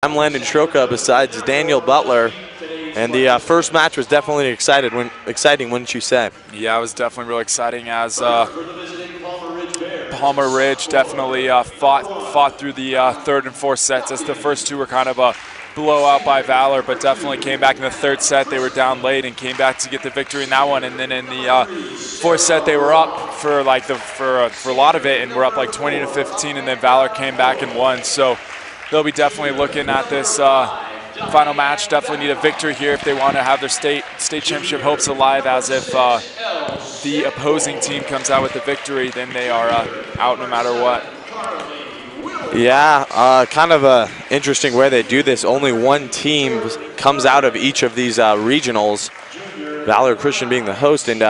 I'm Landon Stroka besides Daniel Butler, and the first match was definitely exciting, wouldn't you say? Yeah, it was definitely real exciting as Palmer Ridge definitely fought through the third and fourth sets, as the first two were kind of a blowout by Valor, but definitely came back in the third set. They were down late and came back to get the victory in that one, and then in the fourth set they were up for a lot of it, and were up like 20-15, and then Valor came back and won. So they'll be definitely looking at this final match. Definitely need a victory here if they want to have their state championship hopes alive, as if the opposing team comes out with the victory, then they are out no matter what. Yeah, kind of a interesting way they do this. Only one team comes out of each of these regionals, Valor Christian being the host, and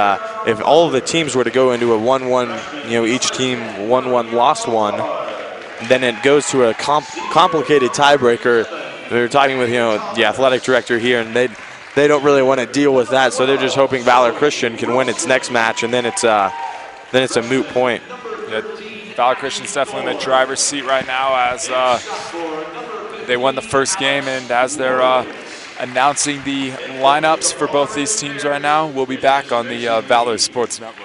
if all of the teams were to go into a 1-1, each team won one, lost one, then it goes to a complicated tiebreaker. We were talking with the athletic director here, and they don't really want to deal with that, so they're just hoping Valor Christian can win its next match, and then it's a moot point. Yeah, Valor Christian's definitely in the driver's seat right now, as they won the first game, and as they're announcing the lineups for both these teams right now. We'll be back on the Valor Sports Network.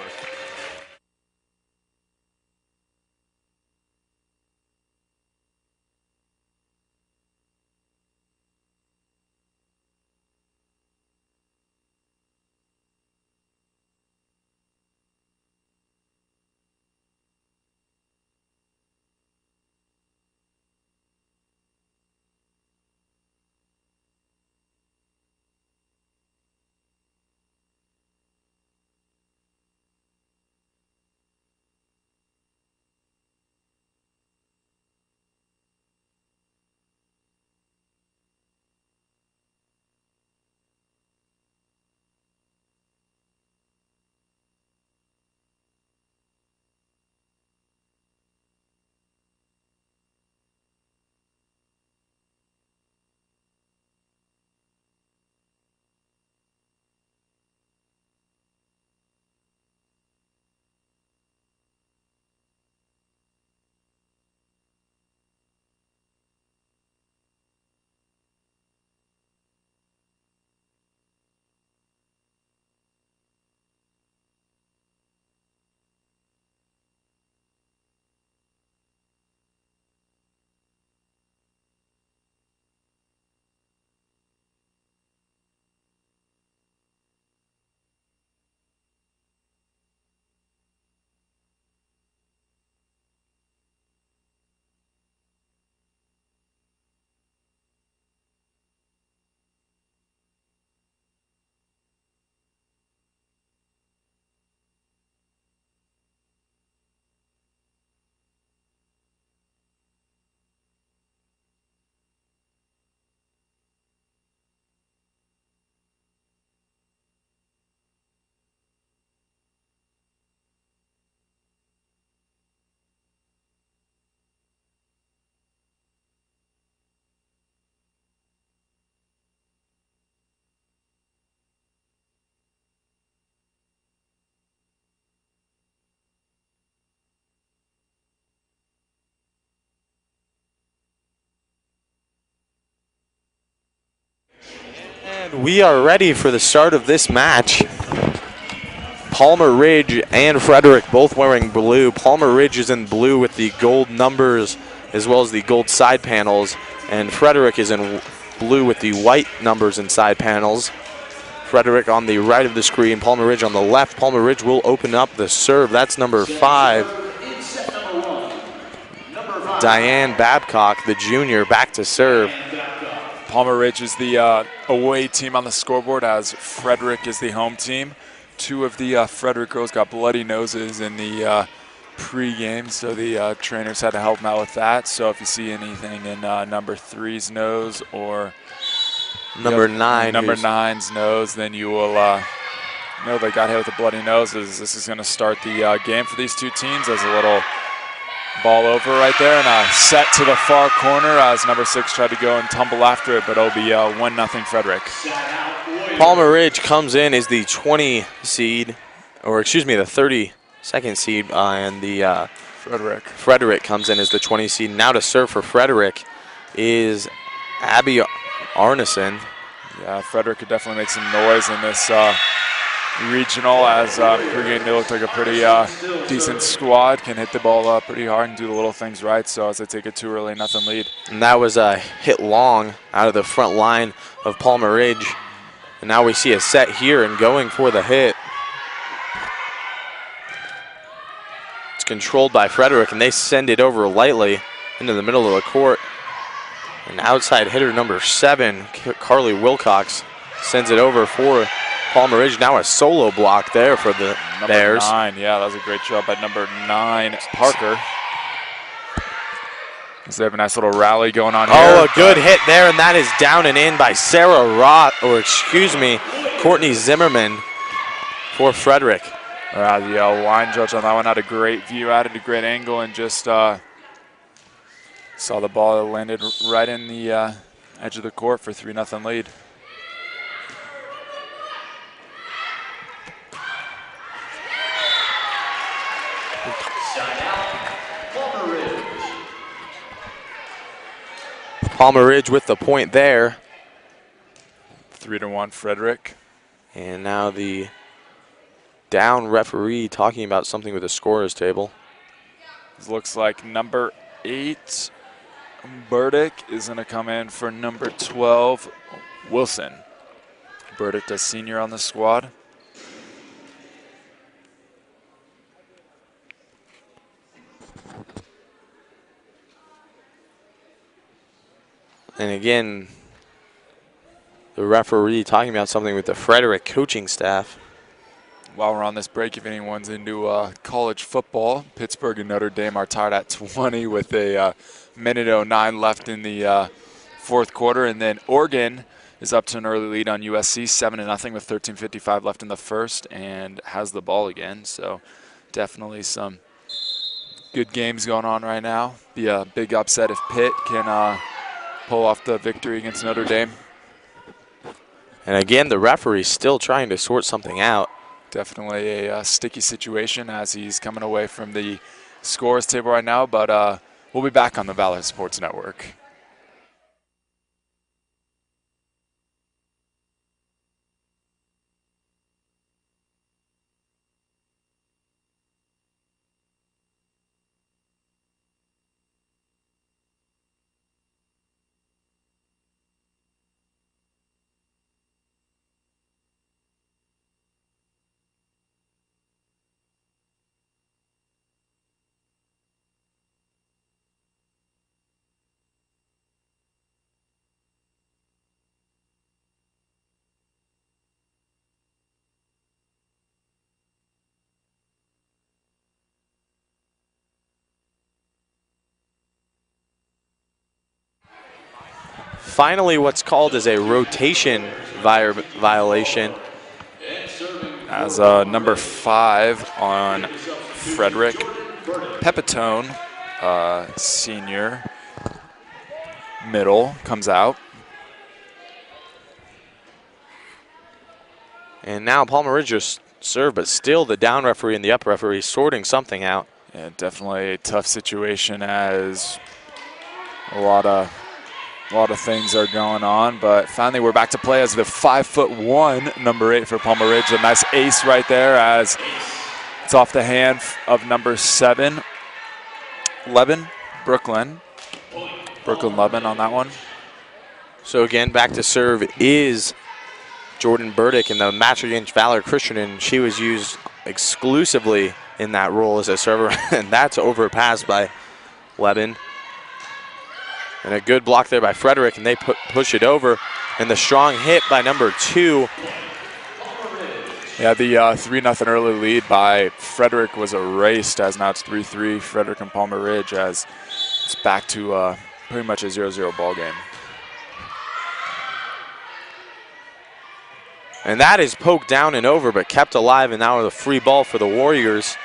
And we are ready for the start of this match. Palmer Ridge and Frederick both wearing blue. Palmer Ridge is in blue with the gold numbers as well as the gold side panels, and Frederick is in blue with the white numbers and side panels. Frederick on the right of the screen, Palmer Ridge on the left. Palmer Ridge will open up the serve. That's number 5. Diane Babcock, the junior, back to serve. Palmer Ridge is the away team on the scoreboard, as Frederick is the home team. Two of the Frederick girls got bloody noses in the pre-game, so the trainers had to help them out with that. So if you see anything in number 3's nose or number 9's nose, then you will know they got hit with a bloody nose. This is going to start the game for these two teams, as a little ball over right there, and a set to the far corner as number 6 tried to go and tumble after it, but it'll be 1-0 Frederick. Palmer Ridge comes in as the 20 seed, or excuse me, the 32nd seed, and the Frederick. Frederick comes in as the 20 seed. Now to serve for Frederick is Abby Arneson. Yeah, Frederick could definitely make some noise in this regional, as pregame they looked like a pretty decent squad, can hit the ball pretty hard and do the little things right. So as they take a 2 early, nothing lead. And that was a hit long out of the front line of Palmer Ridge. And now we see a set here and going for the hit. It's controlled by Frederick, and they send it over lightly into the middle of the court. And outside hitter number 7, Carly Wilcox, sends it over for Palmer Ridge. Now a solo block there for the Bears. Number 9, yeah, that was a great job by number 9, Parker. So they have a nice little rally going on here. Oh, a good hit there, and that is down and in by Sarah Courtney Zimmerman for Frederick. The line judge on that one had a great view at it, a great angle, and just saw the ball that landed right in the edge of the court for 3-0 lead. Palmer Ridge with the point there. 3-1 Frederick. And now the down referee talking about something with the scorer's table. This looks like number 8, Burdick, is going to come in for number 12, Wilson. Burdick, a senior on the squad. And again, the referee talking about something with the Frederick coaching staff. While we're on this break, if anyone's into college football, Pittsburgh and Notre Dame are tied at 20 with a minute 09 left in the fourth quarter. And then Oregon is up to an early lead on USC, 7-0 with 13:55 left in the first, and has the ball again. So definitely some good games going on right now. Be a big upset if Pitt can pull off the victory against Notre Dame. And again, the referee's still trying to sort something out. Definitely a sticky situation as he's coming away from the scores table right now, but we'll be back on the Valor Sports Network. Finally, what's called as a rotation violation. As number 5 on Frederick, Pepitone, senior, middle, comes out. And now Palmer Ridge just served, but still the down referee and the up referee sorting something out. Yeah, definitely a tough situation as a lot of things are going on, but finally we're back to play as the 5'1", number 8 for Palmer Ridge. A nice ace right there as it's off the hand of number 7, Levin, Brooklyn Levin on that one. So again, back to serve is Jordan Burdick in the match against Valor Christian, and she was used exclusively in that role as a server, and that's overpassed by Levin. And a good block there by Frederick, and they push it over. And the strong hit by number 2. Yeah, the 3-0 early lead by Frederick was erased, as now it's 3-3 Frederick and Palmer Ridge, as it's back to pretty much a 0-0 ball game. And that is poked down and over, but kept alive, and now the free ball for the Warriors.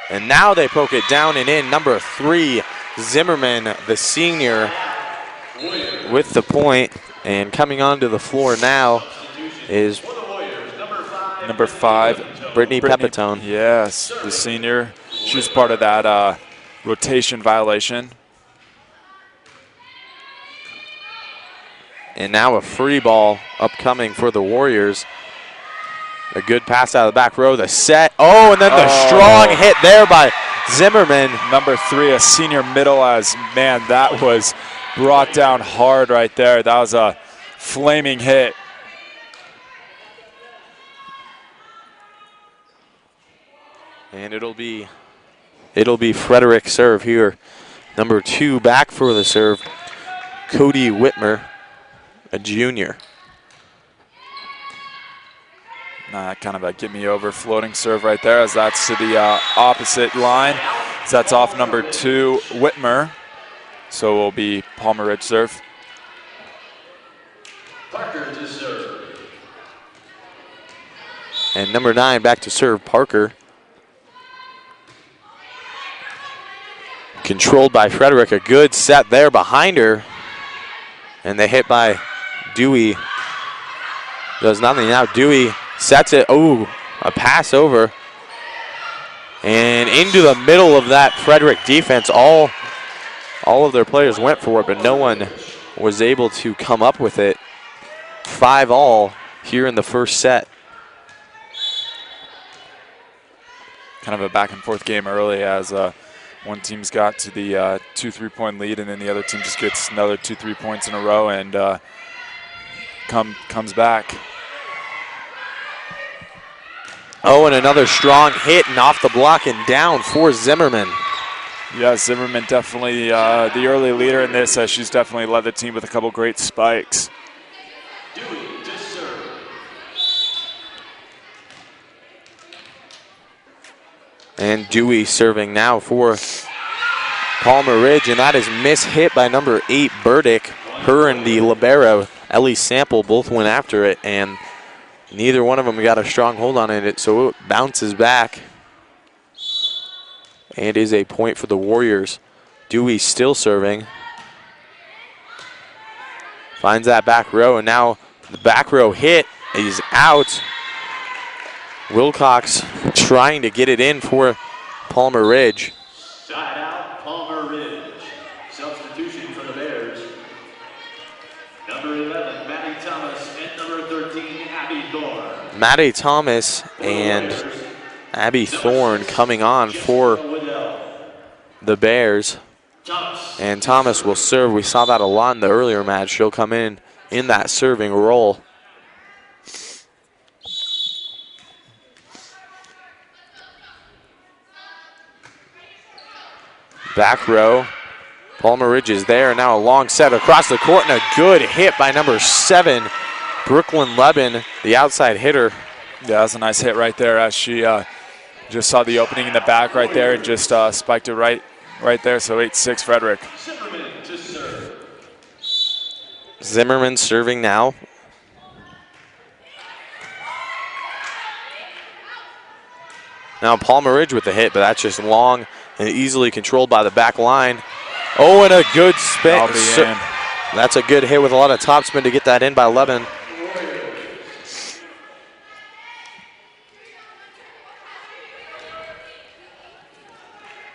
And now they poke it down and in. Number 3, Zimmerman, the senior, with the point. And coming onto the floor now is number 5, Brittany Pepitone. Yes, the senior. She was part of that rotation violation. And now a free ball upcoming for the Warriors. A good pass out of the back row. The set. Oh, and then the strong hit there by Zimmerman. Number 3, a senior middle, as man, that was brought down hard right there. That was a flaming hit. And it'll be Frederick serve here. Number 2 back for the serve, Cody Whitmer, a junior. Kind of a get me over floating serve right there, as that's to the opposite line. So that's off number 2, Whitmer. So it will be Palmer Ridge serve. Parker to serve. And number 9 back to serve, Parker. Controlled by Frederick, a good set there behind her. And the hit by Dewey does nothing. Now Dewey sets it. Oh, a pass over. And into the middle of that Frederick defense. All of their players went for it, but no one was able to come up with it. 5-all here in the first set. Kind of a back and forth game early, as one team's got to the 2 3-point lead, and then the other team just gets another 2 3 points in a row and comes back. Oh, and another strong hit and off the block and down for Zimmerman. Yeah, Zimmerman definitely the early leader in this. She's definitely led the team with a couple great spikes. Dewey to serve. And Dewey serving now for Palmer Ridge, and that is mishit by number 8, Burdick. Her and the libero, Ellie Sample, both went after it, and neither one of them got a strong hold on it, so it bounces back. And is a point for the Warriors. Dewey still serving. Finds that back row, and now the back row hit is out. Wilcox trying to get it in for Palmer Ridge. Side out, Palmer Ridge. Substitution for the Bears. Number 11, Maddie Thomas, and number 13, Abby Thorne. Maddie Thomas and Abby Thorne coming on for the Bears. And Thomas will serve. We saw that a lot in the earlier match. She'll come in that serving role. Back row. Palmer Ridge is there. Now a long set across the court and a good hit by number 7, Brooklyn Leben, the outside hitter. Yeah, that's a nice hit right there, as she just saw the opening in the back right there and just spiked it right there. So 8-6 Frederick. Zimmerman to serve. Zimmerman serving now. Now Palmer Ridge with the hit, but that's just long and easily controlled by the back line. Oh, and a good spin. That's a good hit with a lot of topspin to get that in by Leben.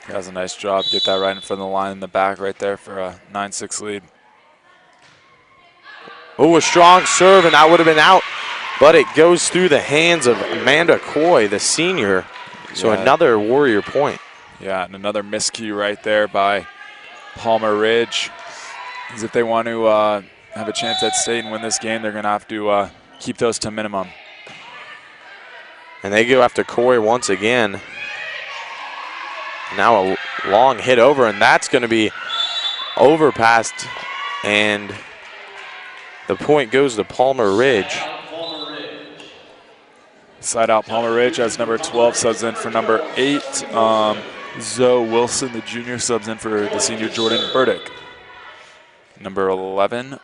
Does a nice job. Get that right in front of the line in the back right there for a 9-6 lead. Oh, a strong serve, and that would have been out, but it goes through the hands of Amanda Coy, the senior. So another Warrior point. Yeah, and another miscue right there by Palmer Ridge. As if they want to have a chance at state and win this game, they're going to have to keep those to minimum. And they go after Coy once again. Now a long hit over, and that's going to be overpassed, and the point goes to Palmer Ridge. Side out Palmer Ridge as number 12 subs in for number 8. Zoe Wilson, the junior, subs in for the senior Jordan Burdick. Number 11,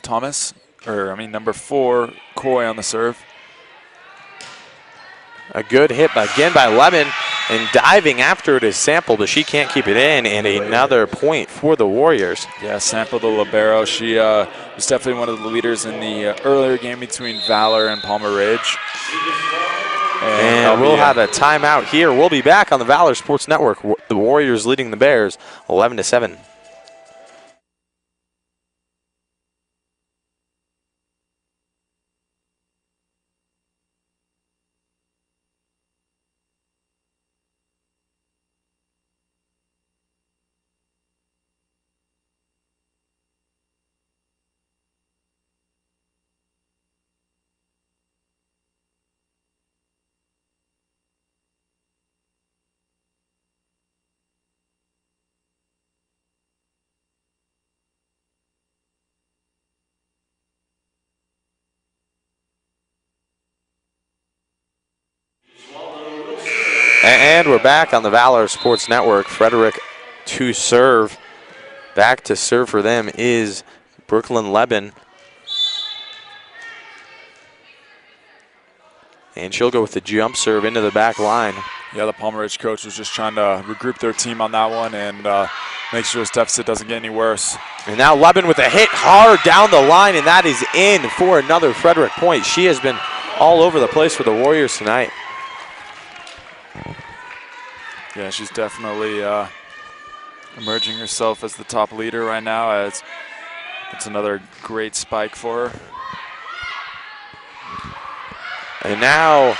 number 4, Coy on the serve. A good hit again by Leben, and diving after it is Sample, but she can't keep it in, and another point for the Warriors. Yeah, Sample, the libero. She was definitely one of the leaders in the earlier game between Valor and Palmer Ridge. And we'll have a timeout here. We'll be back on the Valor Sports Network. The Warriors leading the Bears 11-7. And we're back on the Valor Sports Network. Frederick to serve. Back to serve for them is Brooklyn Leben. And she'll go with the jump serve into the back line. Yeah, the Palmer Ridge coach was just trying to regroup their team on that one and make sure this deficit doesn't get any worse. And now Leben with a hit hard down the line, and that is in for another Frederick point. She has been all over the place for the Warriors tonight. Yeah, she's definitely emerging herself as the top leader right now, as it's another great spike for her. And now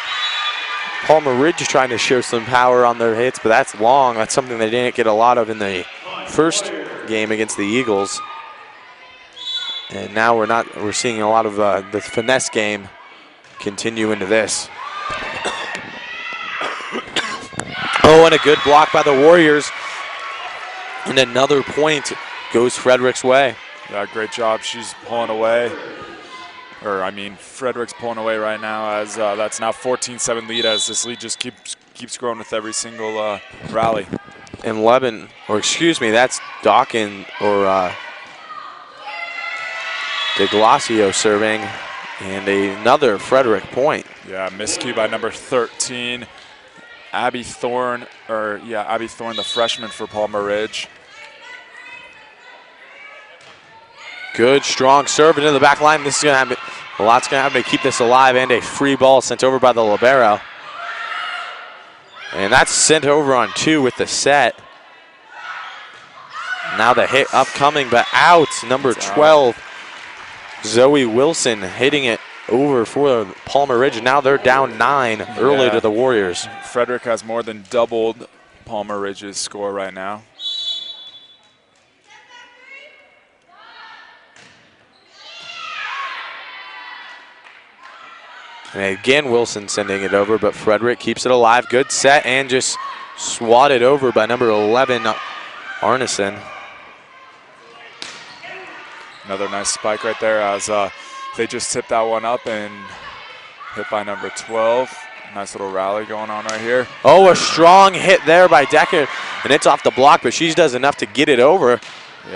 Palmer Ridge is trying to show some power on their hits, but that's long. That's something they didn't get a lot of in the first game against the Eagles. And now we're seeing a lot of the finesse game continue into this. Oh, and a good block by the Warriors. And another point goes Frederick's way. Yeah, great job. She's pulling away. Frederick's pulling away right now, as that's now 14-7 lead, as this lead just keeps growing with every single rally. And Leben, that's Dawkins or De Glasio serving, and another Frederick point. Yeah, miscue by number 13, Abby Thorne, the freshman for Palmer Ridge. Good, strong serve into the back line. This is going to happen. A lot's going to happen to keep this alive, and a free ball sent over by the libero. And that's sent over on 2 with the set. Now the hit upcoming, but out. Number 12, Zoe Wilson hitting it over for Palmer Ridge. Now they're down 9 early to the Warriors. Frederick has more than doubled Palmer Ridge's score right now. And again, Wilson sending it over, but Frederick keeps it alive. Good set, and just swatted over by number 11, Arneson. Another nice spike right there, as they just tipped that one up and hit by number 12. Nice little rally going on right here. Oh, a strong hit there by Decker, and it's off the block, but she does enough to get it over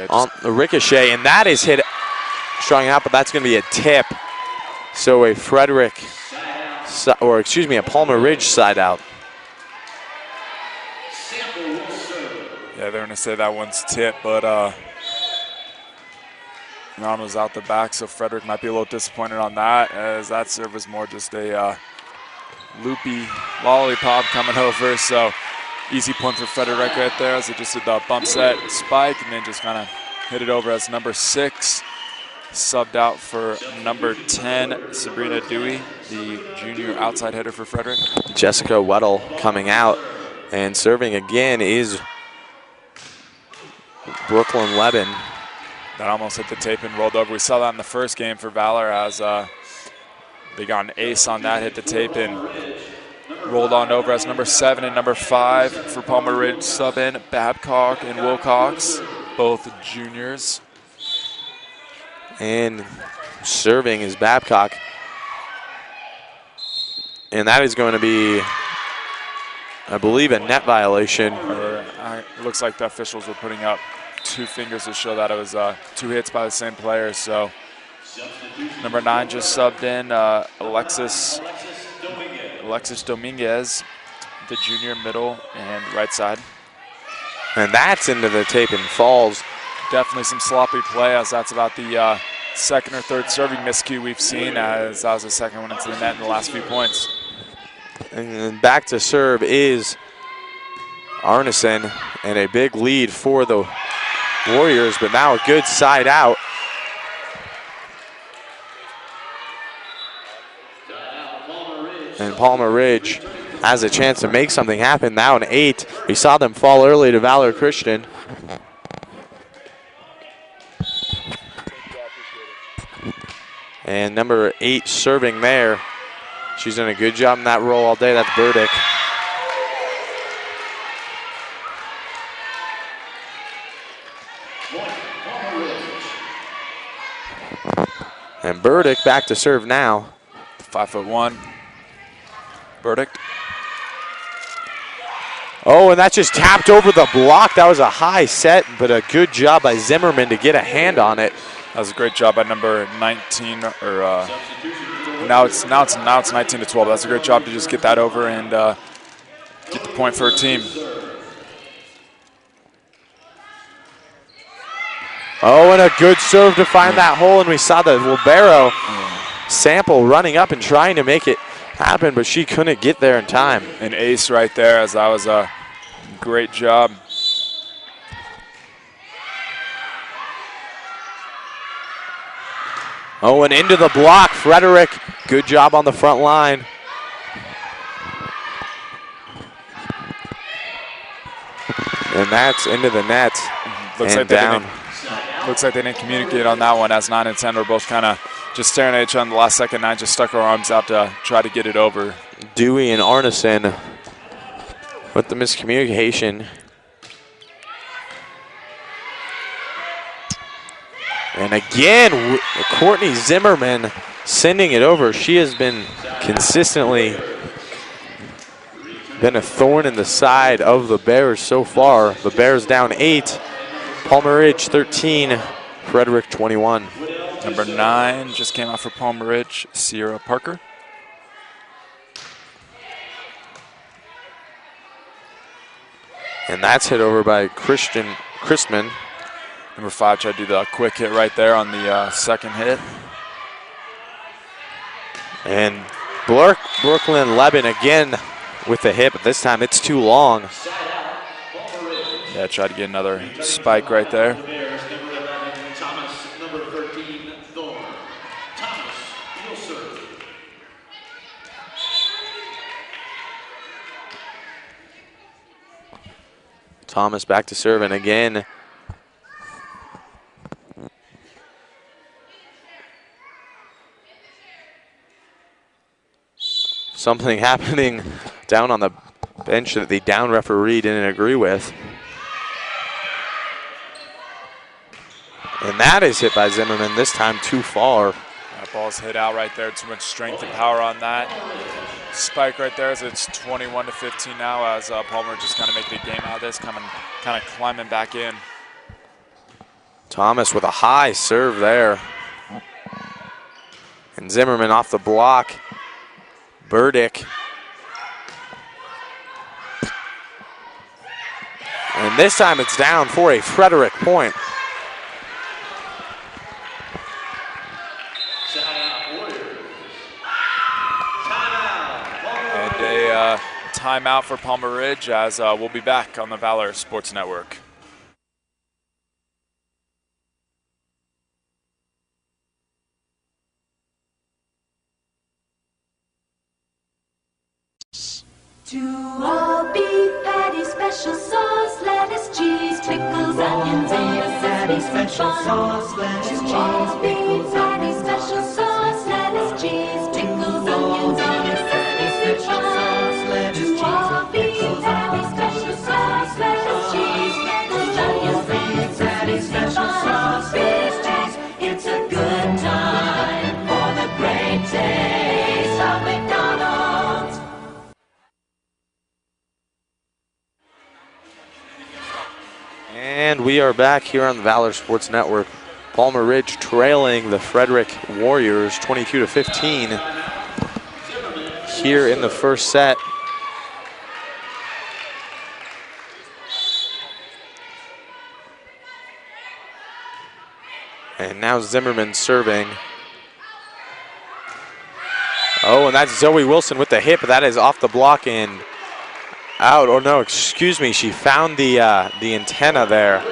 on the ricochet, and that is hit strong out, but that's going to be a tip. So a Palmer Ridge side out. Yeah, they're going to say that one's tip, but Ron was out the back, so Frederick might be a little disappointed on that, as that serve was more just a loopy lollipop coming over. So easy point for Frederick right there, as they just did the bump set spike and then just kind of hit it over, as number 6 subbed out for number 10, Sabrina Dewey, the junior outside hitter for Frederick. Jessica Weddle coming out, and serving again is Brooklyn Leben. That almost hit the tape and rolled over. We saw that in the first game for Valor, as they got an ace on that, hit the tape and rolled on over, as number 7 and number 5 for Palmer Ridge sub in, Babcock and Wilcox, both juniors. And serving is Babcock. And that is going to be, I believe, a net violation. It looks like the officials were putting up 2 fingers to show that it was 2 hits by the same player. So number 9 just subbed in, Alexis Dominguez, the junior, middle and right side. And that's into the tape and falls. Definitely some sloppy play, as that's about the second or third serving miscue we've seen, as that was the second one into the net in the last few points. And then back to serve is Arneson, and a big lead for the Warriors, but now a good side out. And Palmer Ridge has a chance to make something happen now in 8. We saw them fall early to Valor Christian. And number 8 serving there. She's done a good job in that role all day. That's Burdick. And Burdick back to serve now. 5'1", Burdick. Oh, and that just tapped over the block. That was a high set, but a good job by Zimmerman to get a hand on it. That was a great job by number 19, or now it's 19 to 12. That's a great job to just get that over and get the point for her team. Oh, and a good serve to find that hole, and we saw the libero Sample running up and trying to make it happen, but she couldn't get there in time. An ace right there, as that was a great job. Oh, and into the block, Frederick. Good job on the front line. And that's into the net and down. Looks like they didn't communicate on that one, as 9 and 10 were both kind of just staring at each other in the last second. 9 just stuck her arms out to try to get it over. Dewey and Arneson with the miscommunication. And again, Courtney Zimmerman sending it over. She has been consistently been a thorn in the side of the Bears so far. The Bears down 8, Palmer Ridge 13, Frederick 21. Number 9 just came out for Palmer Ridge, Sierra Parker. And that's hit over by Christman. Number 5 tried to do the quick hit right there on the second hit. And Brooklyn Leben again with the hit, but this time it's too long. Yeah, tried to get another spike right there. Thomas back to serve, and again, something happening down on the bench that the down referee didn't agree with. And that is hit by Zimmerman, this time too far. That ball's hit out right there. Too much strength and power on that. Spike right there as it's 21 to 15 now, as Palmer just kind of making a game out of this, kind of climbing back in. Thomas with a high serve there. And Zimmerman off the block. Burdick. And this time it's down for a Frederick point. Timeout for Palmer Ridge, as we'll be back on the Valor Sports Network. To all beef patty, special sauce, lettuce, cheese, pickles, onions, and a patty, special sauce, lettuce, cheese, all beef patty, special sauce, lettuce, cheese, pickles, onions, and a patty, special sauce, lettuce, cheese, pickles, onions, special sauce, lettuce, cheese, pickles, onions, and a patty, special sauce, beef cheese. It's a good time for the great taste of McDonald's. And we are back here on the Valor Sports Network. Palmer Ridge trailing the Frederick Warriors 22 to 15 here in the first set. And now Zimmerman serving. Oh, and that's Zoe Wilson with the hit, but that is off the block and out. Oh no, excuse me, she found the antenna there.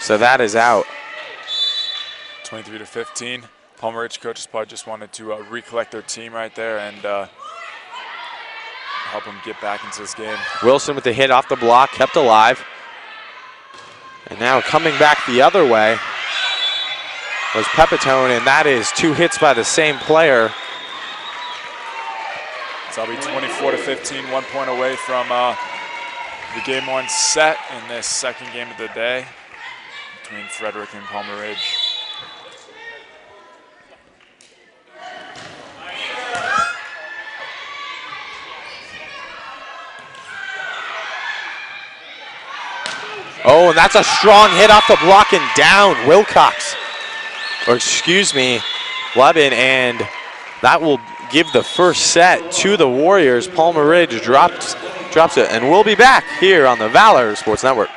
So that is out. 23 to 15. Palmer Ridge coaches probably just wanted to recollect their team right there and help them get back into this game. Wilson with the hit off the block, kept alive. And now coming back the other way was Pepitone, and that is 2 hits by the same player. So that'll be 24 to 15, 1 point away from the game 1 set in this second game of the day between Frederick and Palmer Ridge. Oh, and that's a strong hit off the block and down. Wilcox, or excuse me, Levin, and that will give the first set to the Warriors. Palmer Ridge drops it, and we'll be back here on the Valor Sports Network.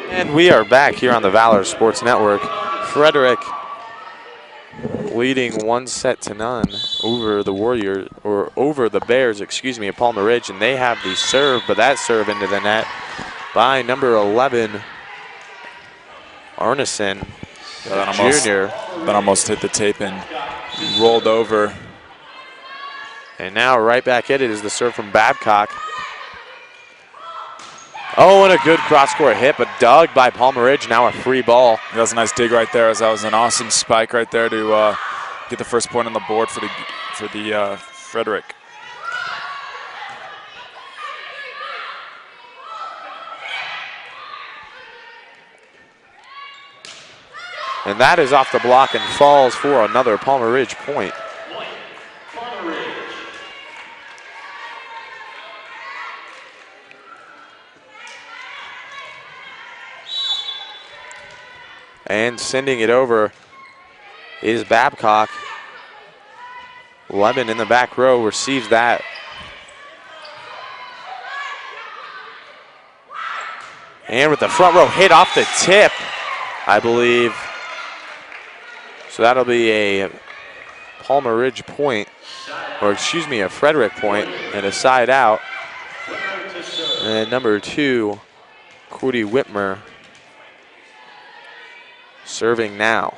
And we are back here on the Valor Sports Network. Frederick leading 1-0 over the Warriors, or over the Bears, excuse me, at Palmer Ridge, and they have the serve, but that serve into the net by number 11, Arneson, junior. That almost hit the tape and rolled over. And now right back at it is the serve from Babcock. Oh, and a good cross-court hit, but dug by Palmer Ridge. Now a free ball. That was a nice dig right there. That was an awesome spike right there to get the first point on the board for the Frederick. And that is off the block and falls for another Palmer Ridge point. And sending it over is Babcock. Lemon in the back row receives that. And with the front row hit off the tip, I believe. So that'll be a Palmer Ridge point, or excuse me, a Frederick point, and a side out. And number 2, Cody Whitmer, serving now.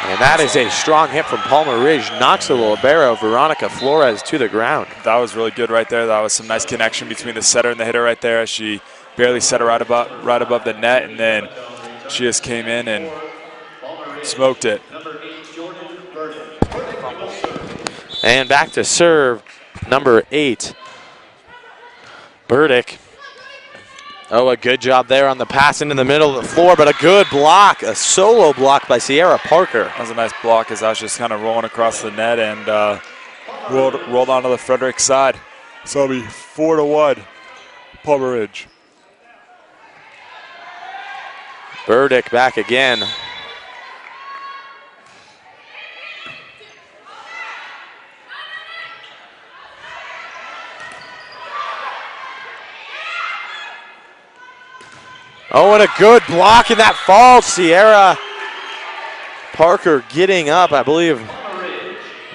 And that is a strong hit from Palmer Ridge. Knocks the libero, Veronica Flores, to the ground. That was really good right there. That was some nice connection between the setter and the hitter right there. She barely set her right above the net, and then she just came in and smoked it. And back to serve, number 8, Burdick. Oh, a good job there on the pass into the middle of the floor, but a good block, a solo block by Sierra Parker. That was a nice block as I was just kind of rolling across the net and rolled onto the Frederick side. So it'll be 4-1, Palmer Ridge. Burdick back again. Oh, and a good block, and that falls. Sierra Parker getting up. I believe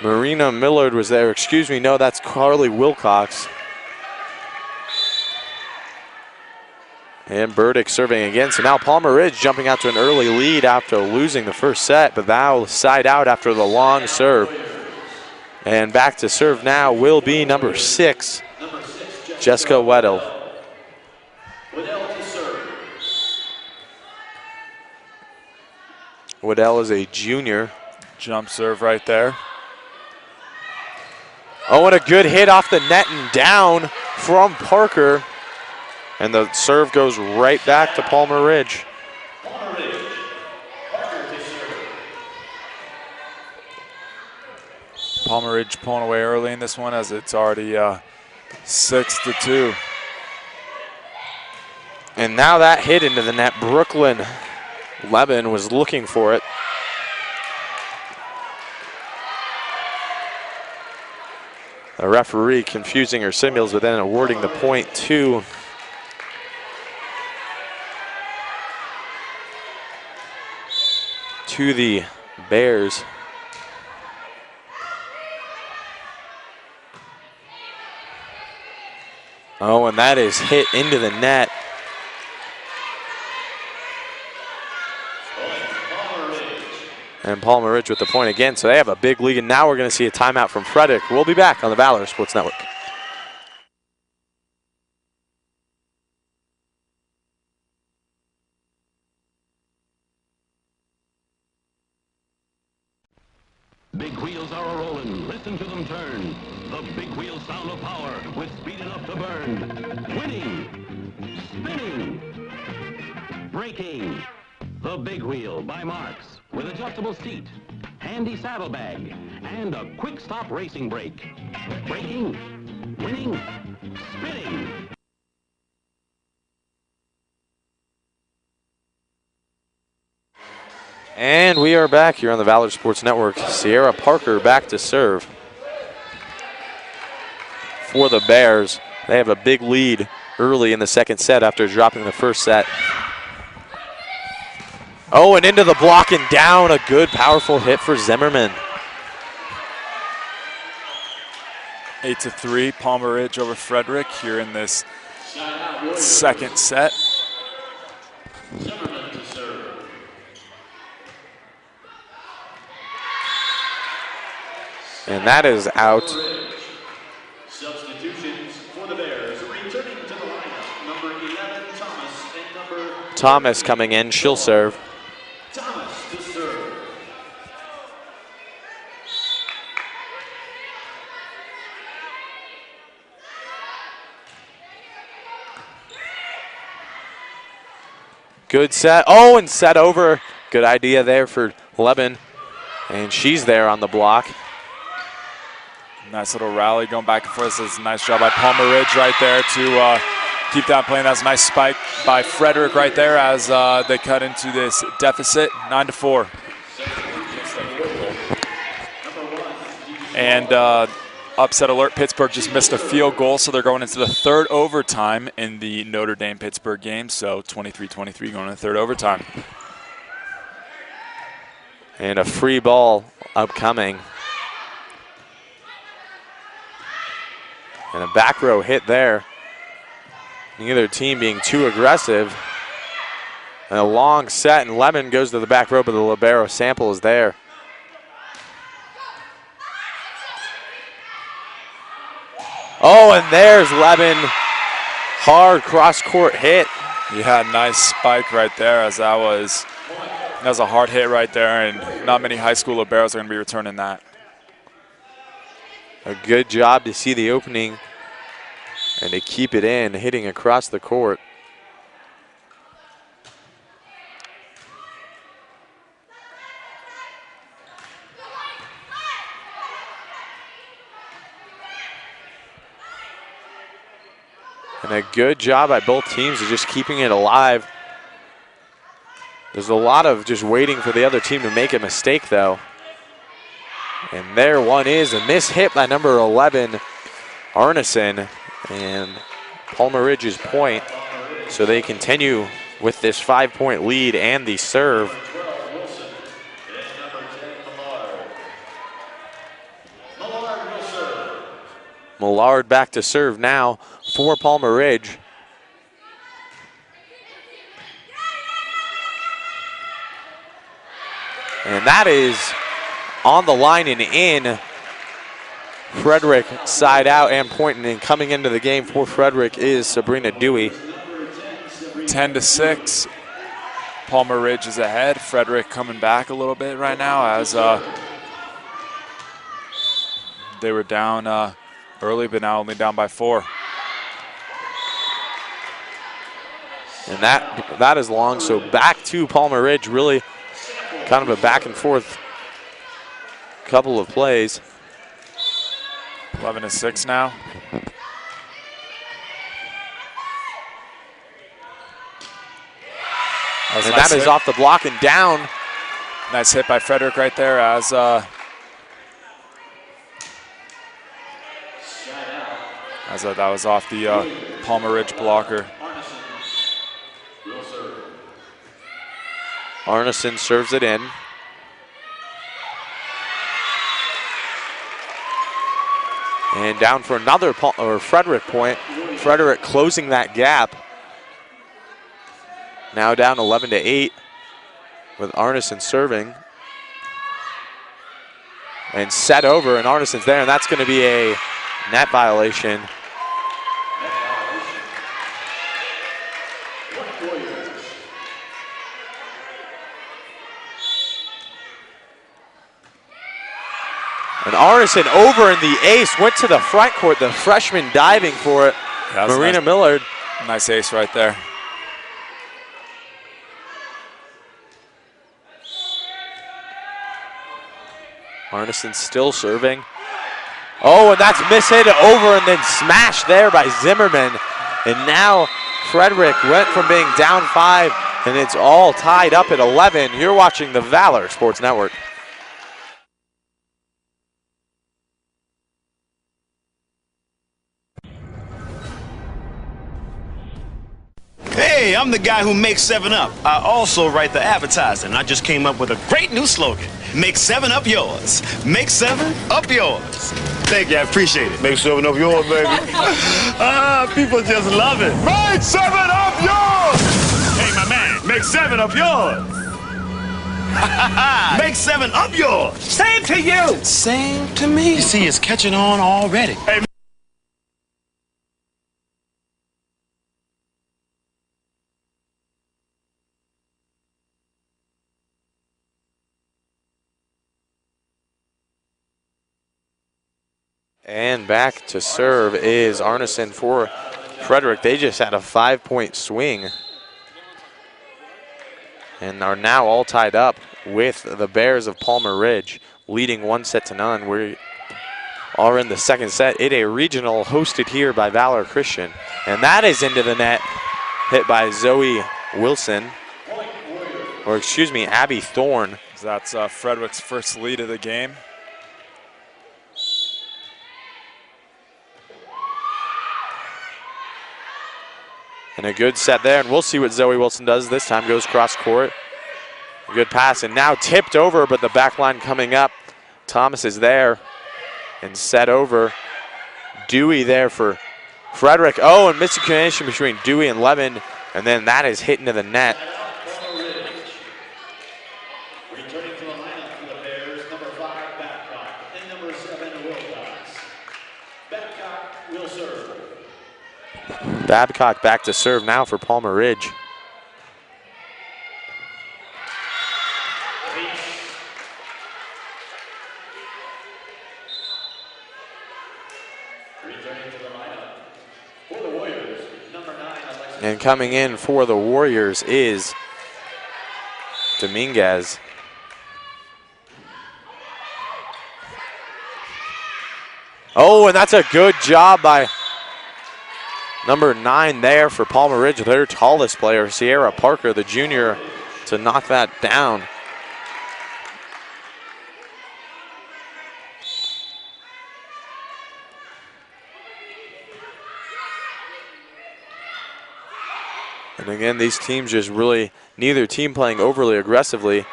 Marina Millard was there. Excuse me, no, that's Carly Wilcox. And Burdick serving again. So now Palmer Ridge jumping out to an early lead after losing the first set, but now side out after the long serve. And back to serve now will be number 6, Jessica Weddle. Weddle is a junior. Jump serve right there. Oh, and a good hit off the net and down from Parker. And the serve goes right back to Palmer Ridge. Palmer Ridge pulling away early in this one as it's already 6-2. And now that hit into the net. Brooklyn Levin was looking for it. The referee confusing her signals, but then awarding the point to the Bears. Oh, and that is hit into the net. And Palmer Ridge with the point again. So they have a big lead, and now we're going to see a timeout from Frederick. We'll be back on the Valor Sports Network. Big wheels are a-rolling. Listen to them turn. The big wheel sound of power with speed enough to burn. Winning. Spinning. Braking. The Big Wheel by Marks with adjustable seat, handy saddlebag, and a quick stop racing brake. Braking. Winning. Spinning. And we are back here on the Valor Sports Network. Sierra Parker back to serve for the Bears. They have a big lead early in the second set after dropping the first set. Oh, and into the block and down. A good, powerful hit for Zimmerman. 8-3, Palmer Ridge over Frederick here in this second set. And that is out. Substitutions for the Bears. Returning to the lineup, number 11, Thomas, and number Thomas coming in. She'll serve. Thomas to serve. Good set. Oh, and set over. Good idea there for Levin. And she's there on the block. Nice little rally going back and forth. This is a nice job by Palmer Ridge right there to keep that playing. That's a nice spike by Frederick right there as they cut into this deficit, 9-4. And upset alert, Pittsburgh just missed a field goal, so they're going into the third overtime in the Notre Dame-Pittsburgh game. So 23-23 going into third overtime. And a free ball upcoming. And a back row hit there. Neither team being too aggressive. And a long set, and Lemon goes to the back row, but the libero sample is there. Oh, and there's Lemon. Hard cross-court hit. Yeah, nice spike right there as that was a hard hit right there, and not many high school liberos are going to be returning that. A good job to see the opening and to keep it in, hitting across the court. And a good job by both teams of just keeping it alive. There's a lot of just waiting for the other team to make a mistake, though. And there one is a miss hit by number 11, Arneson, and Palmer Ridge's point. So they continue with this 5-point lead and the serve. Millard back to serve now for Palmer Ridge. And that is on the line and in. Frederick side out and pointing, and coming into the game for Frederick is Sabrina Dewey. 10-6. Palmer Ridge is ahead. Frederick coming back a little bit right now as they were down early, but now only down by 4. And that is long, so back to Palmer Ridge, really kind of a back and forth couple of plays. 11-6 now. And that is off the block and down. Nice hit by Frederick right there as that was off the Palmer Ridge blocker. Arneson serves it in. And down for another Frederick point. Frederick closing that gap. Now down 11-8 with Arneson serving. And set over, and Arneson's there, and that's going to be a net violation. And Arneson over in the ace, went to the front court, the freshman diving for it. Marina Millard. Nice ace right there. Arneson still serving. Oh, and that's mishit over and then smashed there by Zimmerman. And now Frederick went from being down 5, and it's all tied up at 11. You're watching the Valor Sports Network. Hey, I'm the guy who makes 7-Up. I also write the advertising. I just came up with a great new slogan. Make 7-Up yours. Make 7-Up yours. Thank you, I appreciate it. Make 7-Up yours, baby. People just love it. Make 7-Up yours! Hey, my man, make 7-Up yours. Make 7-Up yours. Same to you. Same to me. You see, it's catching on already. Hey, and back to serve is Arneson for Frederick. They just had a 5-point swing and are now all tied up with the Bears of Palmer Ridge, leading 1-0. We are in the second set. It a regional hosted here by Valor Christian. And that is into the net, hit by Zoe Wilson, or excuse me, Abby Thorne. That's Frederick's first lead of the game. And a good set there, and we'll see what Zoe Wilson does. This time goes cross court. A good pass, and now tipped over, but the back line coming up. Thomas is there and set over. Dewey there for Frederick. Oh, and miscommunication between Dewey and Levin, and then that is hit into the net. Returning to the lineup for the Bears, number 5, Babcock, and number 7, Wilcox. Babcock will serve. Babcock back to serve now for Palmer Ridge. And coming in for the Warriors is Dominguez. Oh, and that's a good job by Number 9 there for Palmer Ridge, their tallest player, Sierra Parker, the junior, to knock that down. And again, these teams just really, neither team playing overly aggressively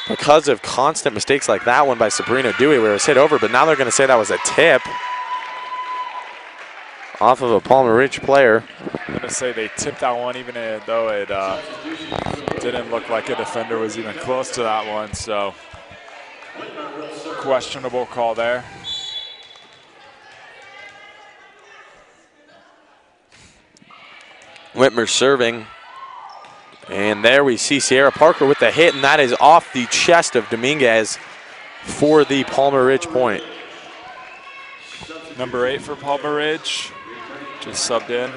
because of constant mistakes like that one by Sabrina Dewey where it was hit over, but now they're going to say that was a tip off of a Palmer Ridge player. I'm going to say they tipped that one even though it didn't look like a defender was even close to that one, so questionable call there. Whitmer serving. And there we see Sierra Parker with the hit, and that is off the chest of Dominguez for the Palmer Ridge point. Number 8 for Palmer Ridge, just subbed in.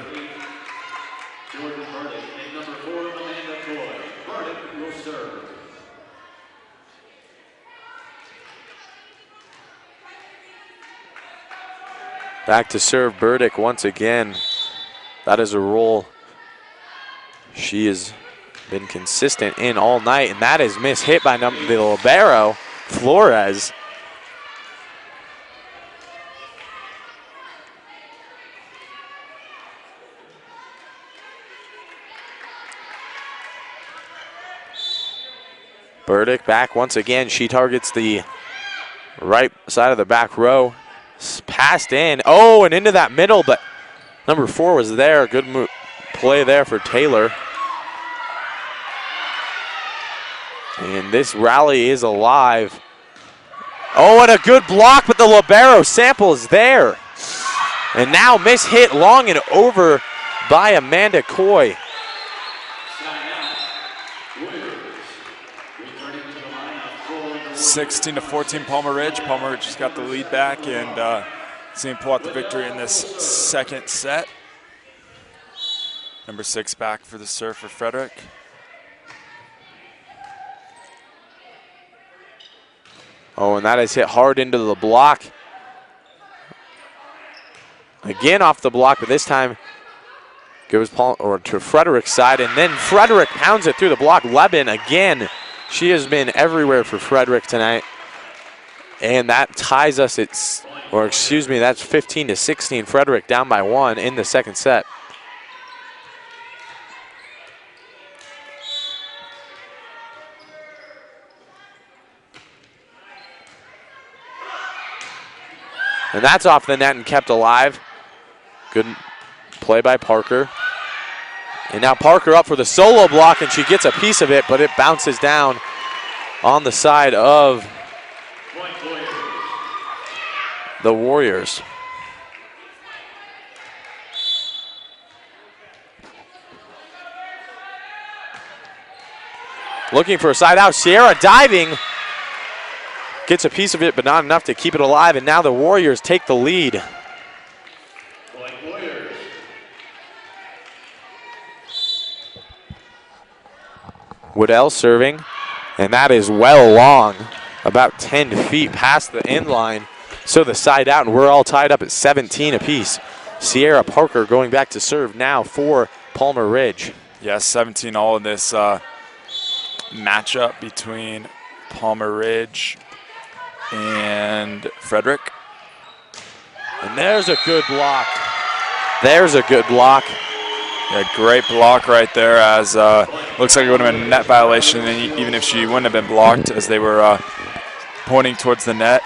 Back to serve Burdick once again. That is a roll she has been consistent in all night, and that is mishit by the libero, Flores. Burdick back once again. She targets the right side of the back row. Passed in. Oh, and into that middle, but number 4 was there. Good play there for Taylor. And this rally is alive. Oh, and a good block, but the libero Sample is there. And now mishit long and over by Amanda Coy. 16-14 Palmer Ridge. Palmer Ridge has got the lead back and seeing pull out the victory in this second set. Number 6 back for the serve for Frederick. Oh, and that is hit hard into the block. Again off the block, but this time goes to Frederick's side, and then Frederick pounds it through the block. Leben again. She has been everywhere for Frederick tonight. And that ties us, that's 15-16. Frederick down by 1 in the second set. And that's off the net and kept alive. Good play by Parker. And now Parker up for the solo block, and she gets a piece of it, but it bounces down on the side of the Warriors. Looking for a side out. Sierra diving. Gets a piece of it, but not enough to keep it alive, and now the Warriors take the lead. Woodell serving, and that is well long, about 10 feet past the end line. So the side out, and we're all tied up at 17 apiece. Sierra Parker going back to serve now for Palmer Ridge. Yes, 17 all in this matchup between Palmer Ridge and Frederick. And there's a good block. There's a good block. Yeah, great block right there, as looks like it would have been a net violation, and even if she wouldn't have been blocked, as they were pointing towards the net.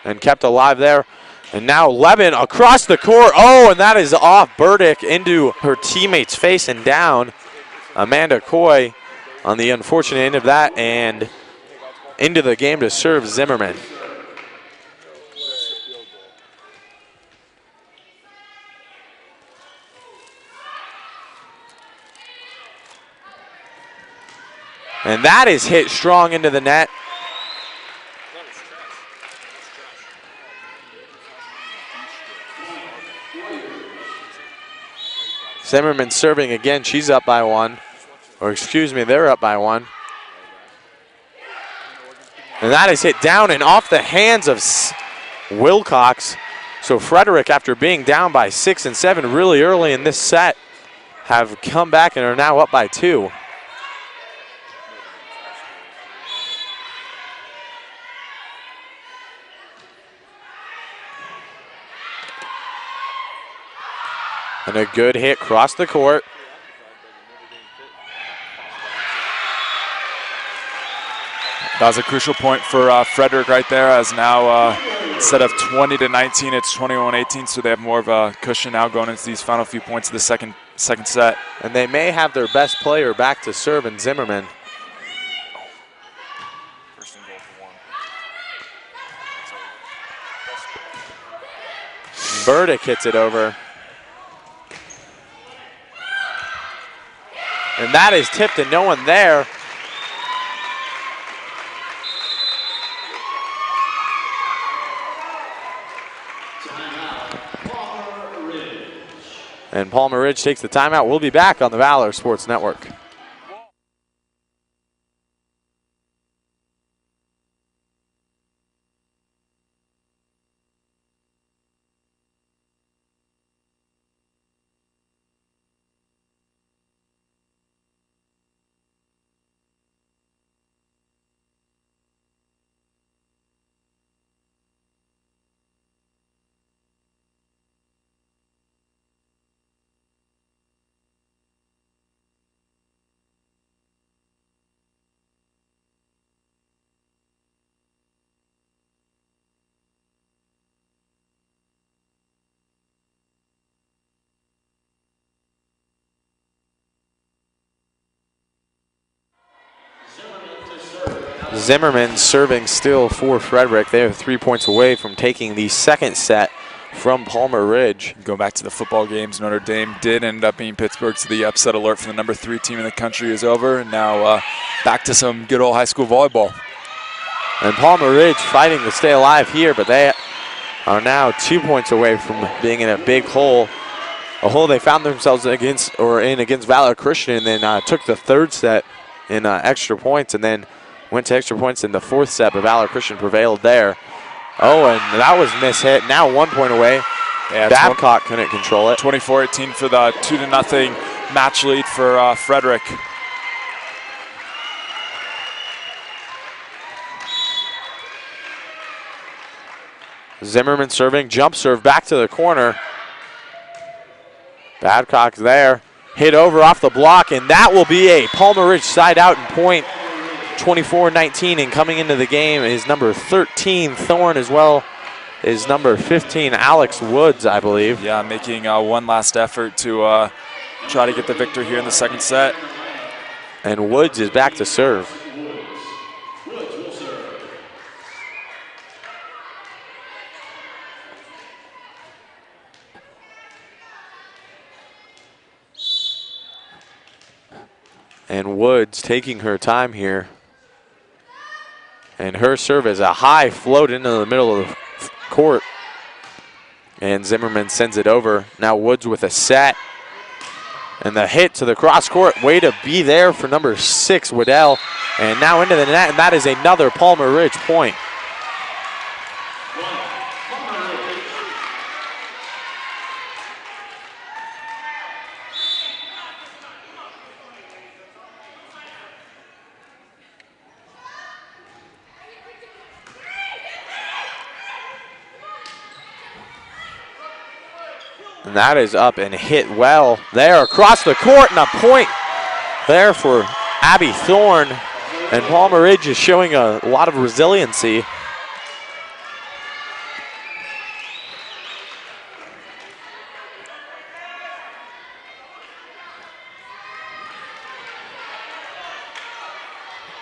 And kept alive there. And now Leben across the court. Oh, and that is off Burdick into her teammate's face and down. Amanda Coy on the unfortunate end of that, and into the game to serve Zimmerman. And that is hit strong into the net. Zimmerman serving again. She's up by 1. Or excuse me, they're up by 1. And that is hit down and off the hands of Wilcox. So Frederick, after being down by 6 and 7 really early in this set, have come back and are now up by 2. And a good hit across the court. That was a crucial point for Frederick right there, as now instead of 20-19, it's 21-18, so they have more of a cushion now going into these final few points of the second set. And they may have their best player back to serve in Zimmerman. Burdick hits it over. And that is tipped and no one there. And Palmer Ridge takes the timeout. We'll be back on the Valor Sports Network. Zimmerman serving still for Frederick. They are 3 points away from taking the second set from Palmer Ridge. Go back to the football games. Notre Dame did end up being Pittsburgh, so the upset alert for the number 3 team in the country is over. And now back to some good old high school volleyball. And Palmer Ridge fighting to stay alive here, but they are now 2 points away from being in a big hole. A hole they found themselves against Valor Christian, and then took the third set in extra points, and then went to extra points in the fourth set, but Valor Christian prevailed there. Oh, and that was mishit. Now 1 point away. Yeah, Babcock couldn't control it. 24-18 for the 2-0 match lead for Frederick. Zimmerman serving, jump serve back to the corner. Babcock's there. Hit over off the block, and that will be a Palmer Ridge side out and point. 24-19, and coming into the game is number 13, Thorne, as well as number 15, Alex Woods, I believe. Yeah, making one last effort to try to get the victory here in the second set. And Woods is back to serve. And Woods taking her time here. And her serve is a high float into the middle of the court. And Zimmerman sends it over. Now Woods with a set. And the hit to the cross court. Way to be there for number 6, Waddell. And now into the net, and that is another Palmer Ridge point. And that is up and hit well there across the court, and a point there for Abby Thorne. And Palmer Ridge is showing a lot of resiliency.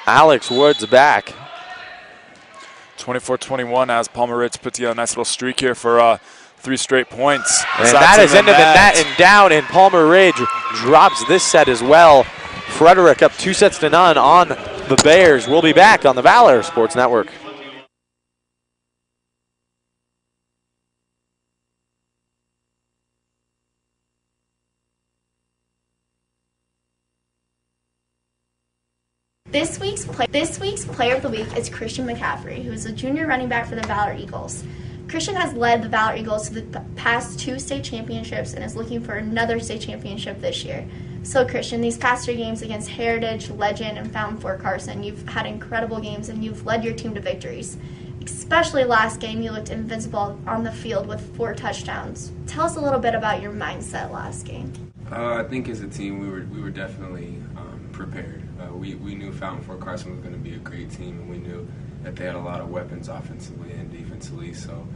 Alex Woods back. 24-21 as Palmer Ridge put together a nice little streak here for 3 straight points. And that is into the net and down, and Palmer Ridge drops this set as well. Frederick up 2-0 on the Bears. We'll be back on the Valor Sports Network. This week's player of the week is Christian McCaffrey, who is a junior running back for the Valor Eagles. Christian has led the Valor Eagles to the past 2 state championships and is looking for another state championship this year. So Christian, these past 3 games against Heritage, Legend, and Fountain Fort Carson, you've had incredible games and you've led your team to victories. Especially last game, you looked invincible on the field with 4 touchdowns. Tell us a little bit about your mindset last game. I think as a team, we were definitely prepared. We knew Fountain Fort Carson was going to be a great team, and we knew that they had a lot of weapons offensively and defensively. So,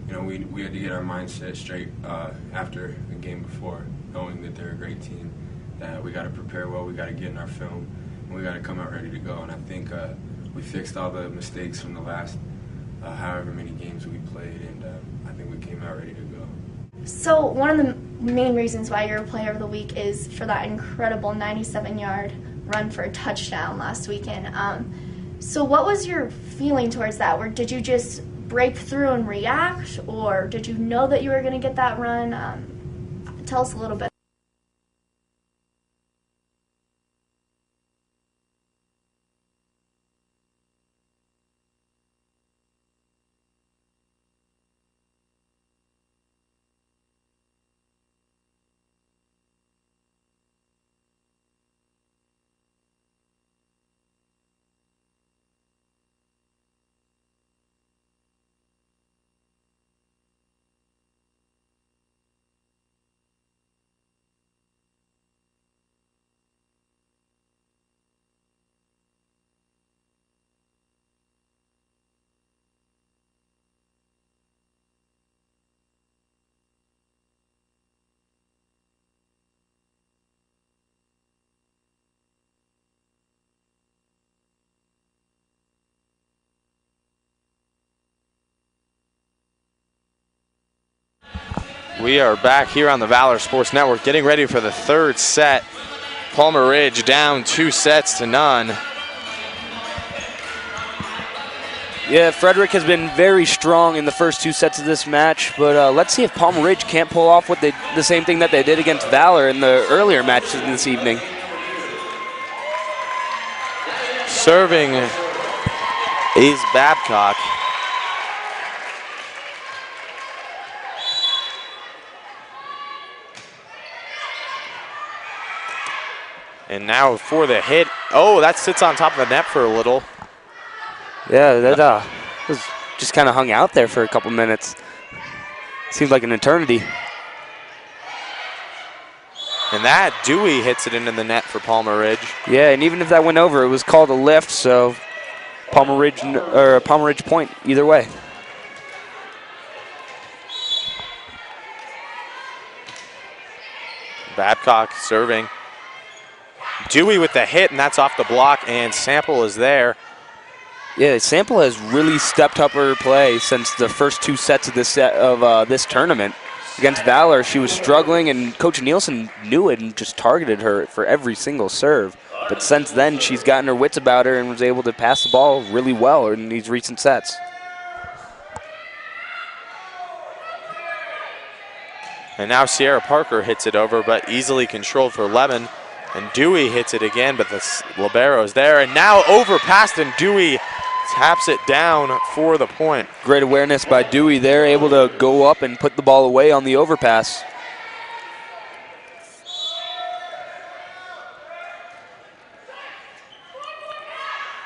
we had to get our mindset straight after the game before, knowing that they're a great team. That we got to prepare well, we got to get in our film, and we got to come out ready to go. And I think we fixed all the mistakes from the last however many games we played, and I think we came out ready to go. So one of the main reasons why you're a player of the week is for that incredible 97-yard run for a touchdown last weekend. So what was your feeling towards that? Or did you just break through and react, or did you know that you were going to get that run? Tell us a little bit. We are back here on the Valor Sports Network getting ready for the 3rd set. Palmer Ridge down 2 sets to none. Yeah, Frederick has been very strong in the first 2 sets of this match, but let's see if Palmer Ridge can't pull off what the same thing that they did against Valor in the earlier matches this evening. Serving is Babcock. And now for the hit. Oh, that sits on top of the net for a little. Yeah, that was just kind of hung out there for a couple minutes. Seems like an eternity. And that Dewey hits it into the net for Palmer Ridge. Yeah, and even if that went over, it was called a lift, so Palmer Ridge point either way. Babcock serving. Dewey with the hit, and that's off the block, and Sample is there. Yeah, Sample has really stepped up her play since the first 2 sets of this tournament. Against Valor, she was struggling, and Coach Nielsen knew it and just targeted her for every single serve. But since then, she's gotten her wits about her and was able to pass the ball really well in these recent sets. And now Sierra Parker hits it over, but easily controlled for Lemon. And Dewey hits it again, but the libero's there. And now overpassed, and Dewey taps it down for the point. Great awareness by Dewey there, able to go up and put the ball away on the overpass.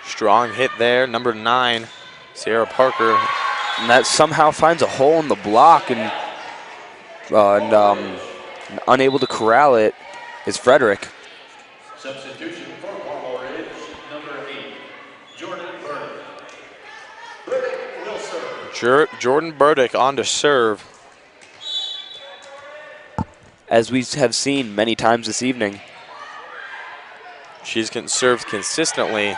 Strong hit there, number 9, Sierra Parker. And that somehow finds a hole in the block, and unable to corral it is Frederick. Substitution for Palmer Ridge, number 8, Jordan Burdick. Burdick will serve. Jordan Burdick on to serve. As we have seen many times this evening. She's served consistently.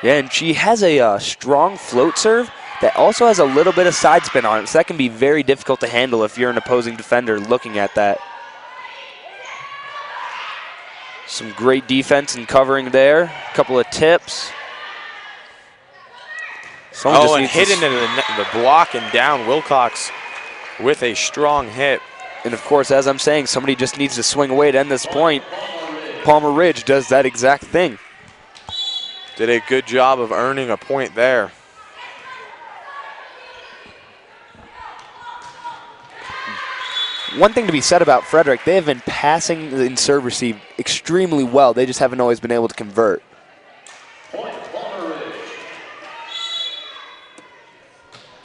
Yeah, and she has a strong float serve that also has a little bit of side spin on it, so that can be very difficult to handle if you're an opposing defender looking at that. Some great defense and covering there. A couple of tips. And hit into the block and down. Wilcox with a strong hit. And of course, as I'm saying, somebody just needs to swing away to end this point. Palmer Ridge does that exact thing. did a good job of earning a point there. One thing to be said about Frederick, they have been passing in serve receive extremely well. They just haven't always been able to convert.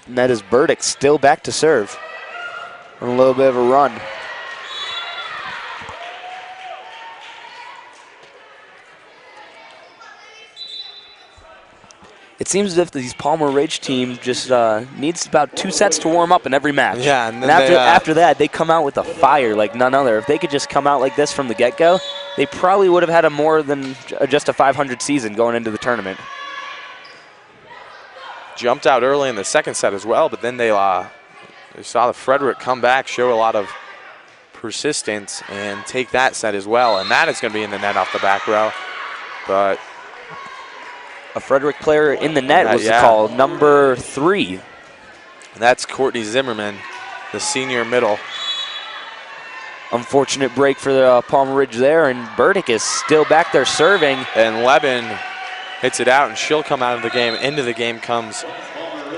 And that is Burdick still back to serve. On a little bit of a run. It seems as if these Palmer Ridge team just needs about 2 sets to warm up in every match. Yeah, and then after that, they come out with a fire like none other. If they could just come out like this from the get-go, they probably would have had a more than just a 500 season going into the tournament. Jumped out early in the second set as well, but then they saw the Frederick come back, show a lot of persistence, and take that set as well. And that is going to be in the net off the back row. But a Frederick player in the net was the call, number 3. And that's Courtney Zimmerman, the senior middle. Unfortunate break for the Palmer Ridge there, and Burdick is still back there serving. And Leben hits it out, and she'll come out of the game. Into the game comes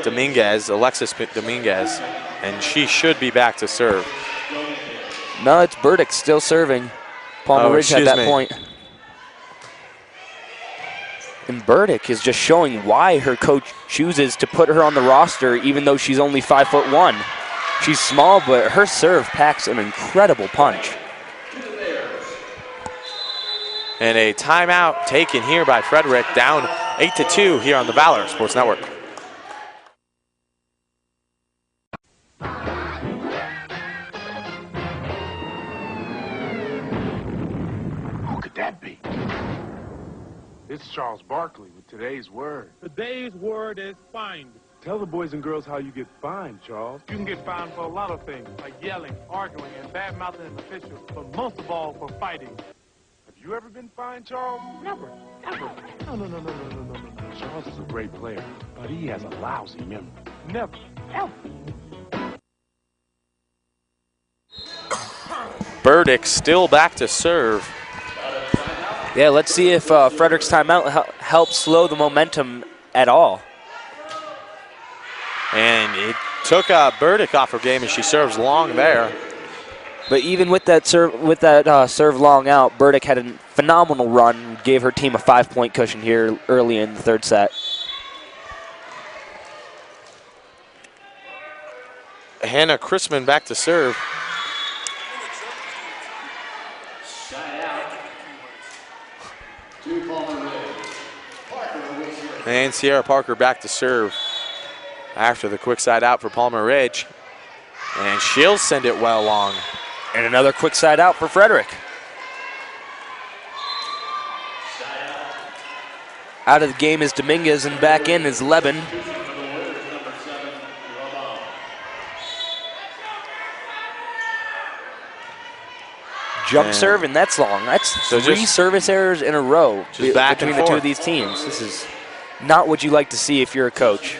Dominguez, Alexis Dominguez, and she should be back to serve. No, it's Burdick still serving. Palmer Ridge at that point. And Burdick is just showing why her coach chooses to put her on the roster even though she's only 5'1". She's small, but her serve packs an incredible punch. And a timeout taken here by Frederick, down 8-2 here on the Valor Sports Network. Who could that be? It's Charles Barkley with today's word. Today's word is find. Tell the boys and girls how you get fined, Charles. You can get fined for a lot of things, like yelling, arguing, and bad-mouthing an official, but most of all for fighting. Have you ever been fined, Charles? Never, ever. No. Charles is a great player, but he has a lousy memory. Never, ever. Burdick still back to serve. Yeah, let's see if Frederick's timeout helps slow the momentum at all. And it took Burdick off her game, and she serves long there. But even with that serve long out, Burdick had a phenomenal run, gave her team a 5-point cushion here early in the third set. Hannah Chrisman back to serve. And Sierra Parker back to serve after the quick side out for Palmer Ridge. And she'll send it well long. And another quick side out for Frederick. Out of the game is Dominguez, and back in is Leben. Jump serve, and that's long. That's so 3 service errors in a row between the two of these teams. This is not what you like to see if you're a coach.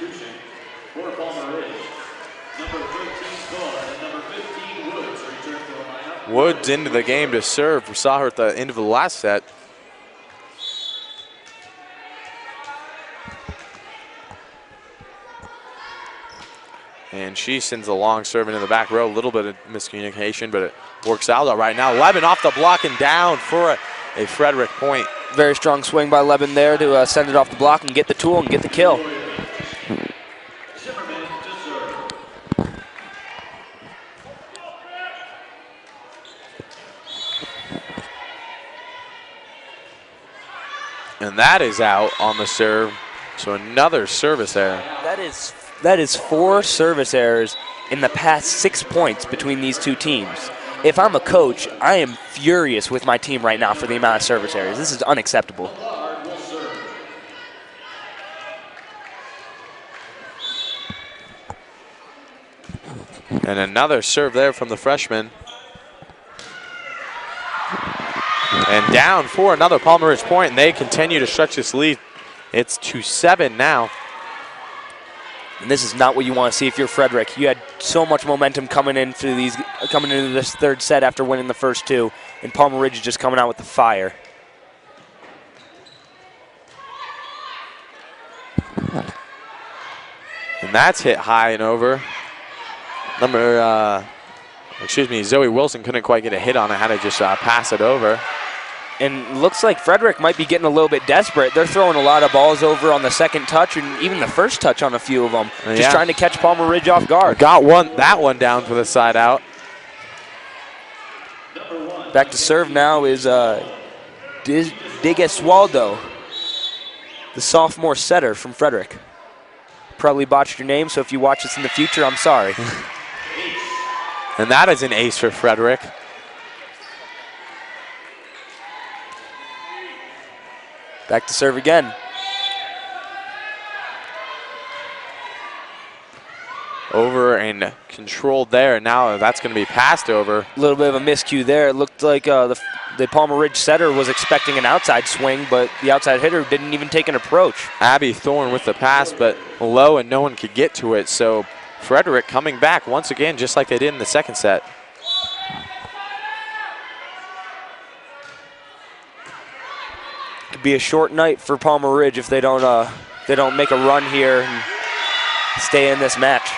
Woods into the game to serve. We saw her at the end of the last set. And she sends a long serve into the back row. A little bit of miscommunication, but it works out all right. Now Leben off the block and down for a Frederick point. Very strong swing by Leben there to send it off the block and get the tool and get the kill. And that is out on the serve. So another service error. That is 4 service errors in the past 6 points between these two teams. If I'm a coach, I am furious with my team right now for the amount of service errors. This is unacceptable. And another serve there from the freshman. And down for another Palmer Ridge point, and they continue to stretch this lead. It's 2-7 now. And this is not what you want to see if you're Frederick. You had so much momentum coming into this third set after winning the first 2, and Palmer Ridge is just coming out with the fire. And that's hit high and over. Zoe Wilson couldn't quite get a hit on it, had to just pass it over. And looks like Frederick might be getting a little bit desperate. They're throwing a lot of balls over on the second touch and even the first touch on a few of them. Just trying to catch Palmer Ridge off guard. Got that one down for the side out. Back to serve now is Digeswaldo, the sophomore setter from Frederick. Probably botched your name, so if you watch this in the future, I'm sorry. And that is an ace for Frederick. Back to serve again. Over and controlled there. Now that's going to be passed over. A little bit of a miscue there. It looked like the Palmer Ridge setter was expecting an outside swing, but the outside hitter didn't even take an approach. Abby Thorne with the pass, but low and no one could get to it. So Frederick coming back once again, just like they did in the second set. Could be a short night for Palmer Ridge if they don't make a run here and stay in this match.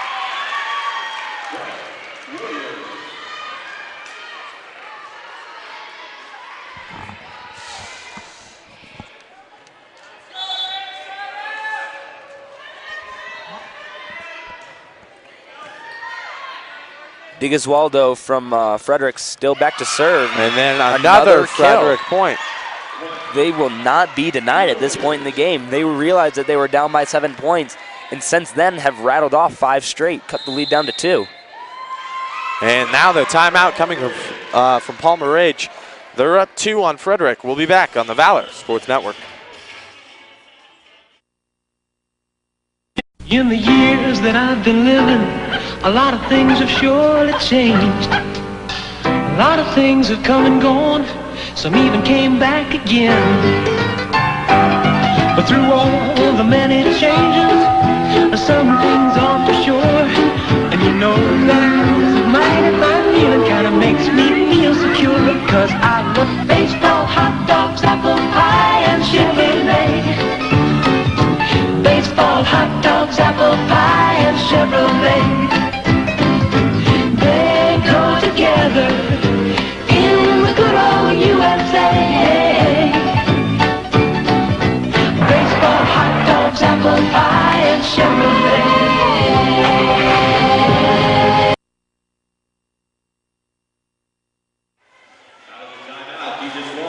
Digeswaldo from Frederick still back to serve. And then another Frederick point. They will not be denied at this point in the game. They realized that they were down by 7 points, and since then have rattled off 5 straight, cut the lead down to 2. And now the timeout coming from Palmer Ridge. They're up 2 on Frederick. We'll be back on the Valor Sports Network. In the years that I've been living, a lot of things have surely changed. A lot of things have come and gone, some even came back again. But through all the many changes, some things are for sure. And you know there's a mighty fine feeling, kinda makes me feel secure. Because I love baseball, hot dogs, apple pie, and Chevrolet. Baseball, hot dogs, apple pie, and Chevrolet. They go together in the good old USA. Baseball, hot dogs, apple pie, and Chevrolet.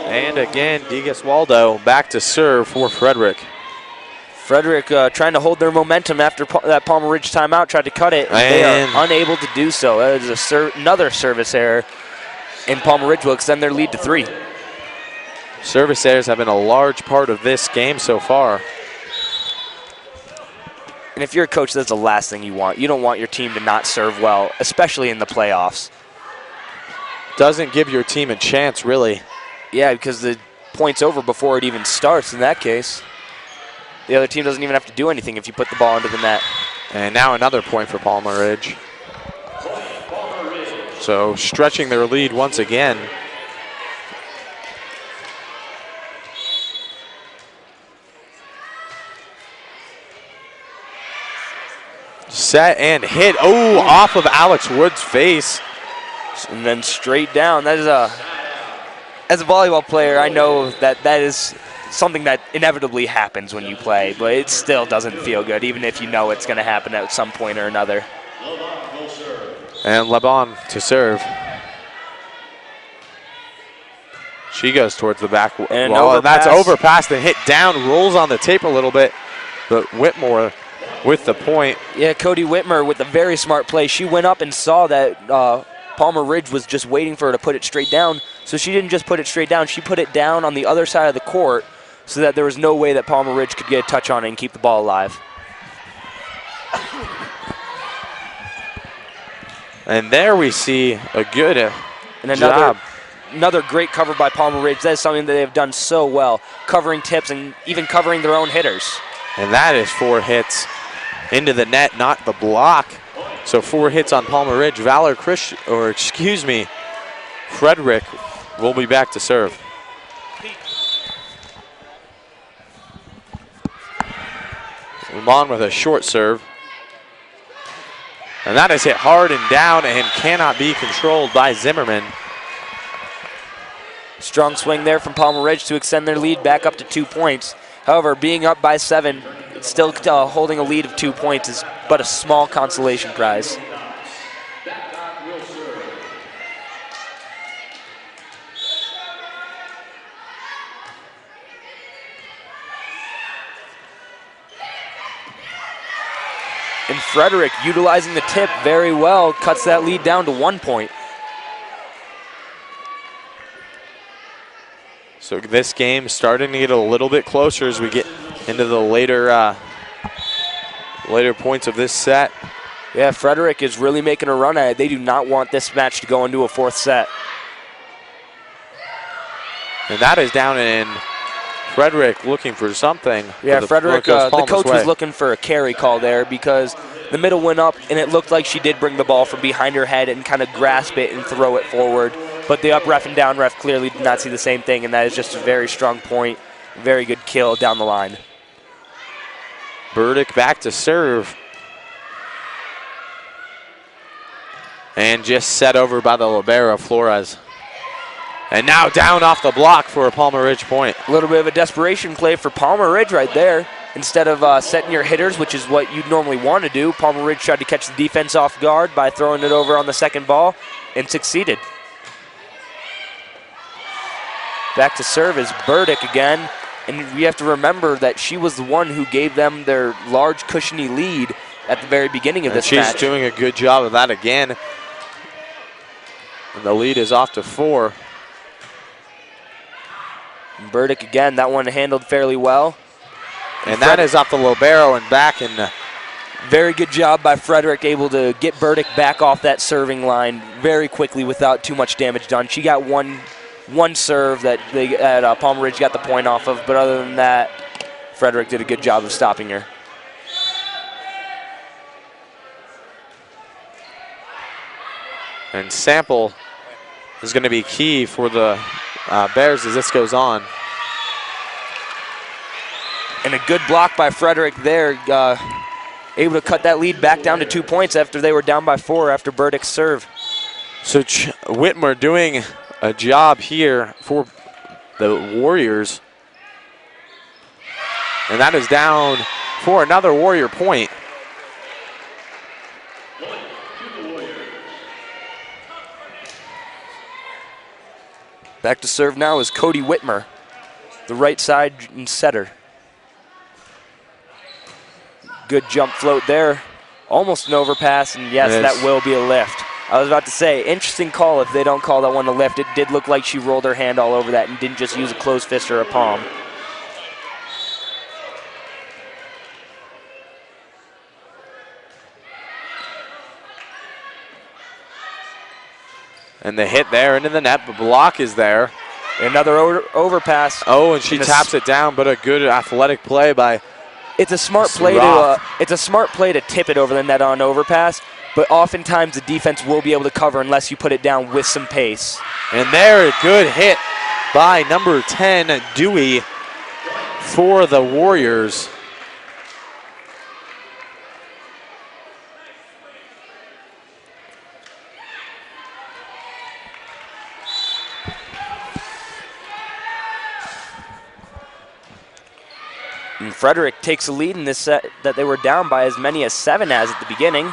And again, Digeswaldo back to serve for Frederick. Frederick trying to hold their momentum after that Palmer Ridge timeout, tried to cut it. They are unable to do so. That is another service error, and Palmer Ridge will extend their lead to 3. Service errors have been a large part of this game so far. And if you're a coach, that's the last thing you want. You don't want your team to not serve well, especially in the playoffs. Doesn't give your team a chance, really. Yeah, because the point's over before it even starts in that case. The other team doesn't even have to do anything if you put the ball into the net. And now another point for Palmer Ridge. So stretching their lead once again. Set and hit. Oh, off of Alex Wood's face. And then straight down. That is as a volleyball player, I know that is something that inevitably happens when you play, but it still doesn't feel good, even if you know it's going to happen at some point or another. And Lebon to serve. She goes towards the back wall, and that's overpassed and hit down, rolls on the tape a little bit, but Whitmore with the point. Yeah, Cody Whitmer with a very smart play. She went up and saw that Palmer Ridge was just waiting for her to put it straight down, so she didn't just put it straight down, she put it down on the other side of the court so that there was no way that Palmer Ridge could get a touch on it and keep the ball alive. And there we see a good job. Another great cover by Palmer Ridge. That is something that they've done so well, covering tips and even covering their own hitters. And that is 4 hits into the net, not the block. So 4 hits on Palmer Ridge. Frederick will be back to serve. Lamont with a short serve. And that is hit hard and down and cannot be controlled by Zimmerman. Strong swing there from Palmer Ridge to extend their lead back up to 2 points. However, being up by 7, still holding a lead of 2 points is but a small consolation prize. And Frederick, utilizing the tip very well, cuts that lead down to 1 point. So this game starting to get a little bit closer as we get into the later points of this set. Yeah, Frederick is really making a run at it. They do not want this match to go into a 4th set. And that is down in Frederick looking for something. Yeah, Frederick, the coach was looking for a carry call there because the middle went up and it looked like she did bring the ball from behind her head and kind of grasp it and throw it forward. But the up ref and down ref clearly did not see the same thing, and that is just a very strong point. Very good kill down the line. Burdick back to serve. And just set over by the libero, Flores. And now down off the block for a Palmer Ridge point. A little bit of a desperation play for Palmer Ridge right there. Instead of setting your hitters, which is what you'd normally want to do, Palmer Ridge tried to catch the defense off guard by throwing it over on the second ball and succeeded. Back to serve is Burdick again. And we have to remember that she was the one who gave them their large cushiony lead at the very beginning of this match. She's doing a good job of that again. And the lead is off to 4. And Burdick again, that one handled fairly well. And that is off the libero and back. And very good job by Frederick, able to get Burdick back off that serving line very quickly without too much damage done. She got one serve that Palmer Ridge got the point off of, but other than that, Frederick did a good job of stopping her. And sample is going to be key for the Bears as this goes on. And a good block by Frederick there, able to cut that lead back down to 2 points after they were down by 4 after Burdick's serve. So Whitmer doing a job here for the Warriors. And that is down for another Warrior point. Back to serve now is Cody Whitmer, the right side setter. Good jump float there. Almost an overpass, and yes, that will be a lift. I was about to say, interesting call if they don't call that one a lift. It did look like she rolled her hand all over that and didn't just use a closed fist or a palm. And the hit there into the net, the block is there. Another overpass. Oh, and she taps it down, but a good athletic play by It's a smart play to tip it over the net on overpass, but oftentimes the defense will be able to cover unless you put it down with some pace. And there, a good hit by number 10, Dewey, for the Warriors. And Frederick takes a lead in this set that they were down by as many as 7 at the beginning.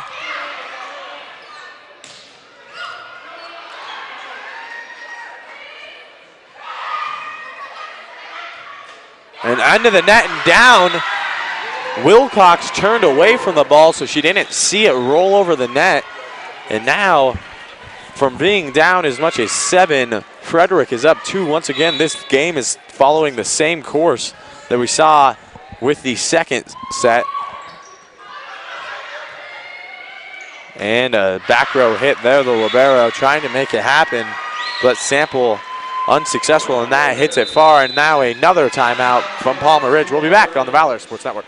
And under the net and down. Wilcox turned away from the ball, so she didn't see it roll over the net. And now, from being down as much as 7, Frederick is up 2. Once again, this game is following the same course that we saw with the second set. And a back row hit there, the libero trying to make it happen, but Sample unsuccessful, and that hits it far. And now another timeout from Palmer Ridge. We'll be back on the Valor Sports Network.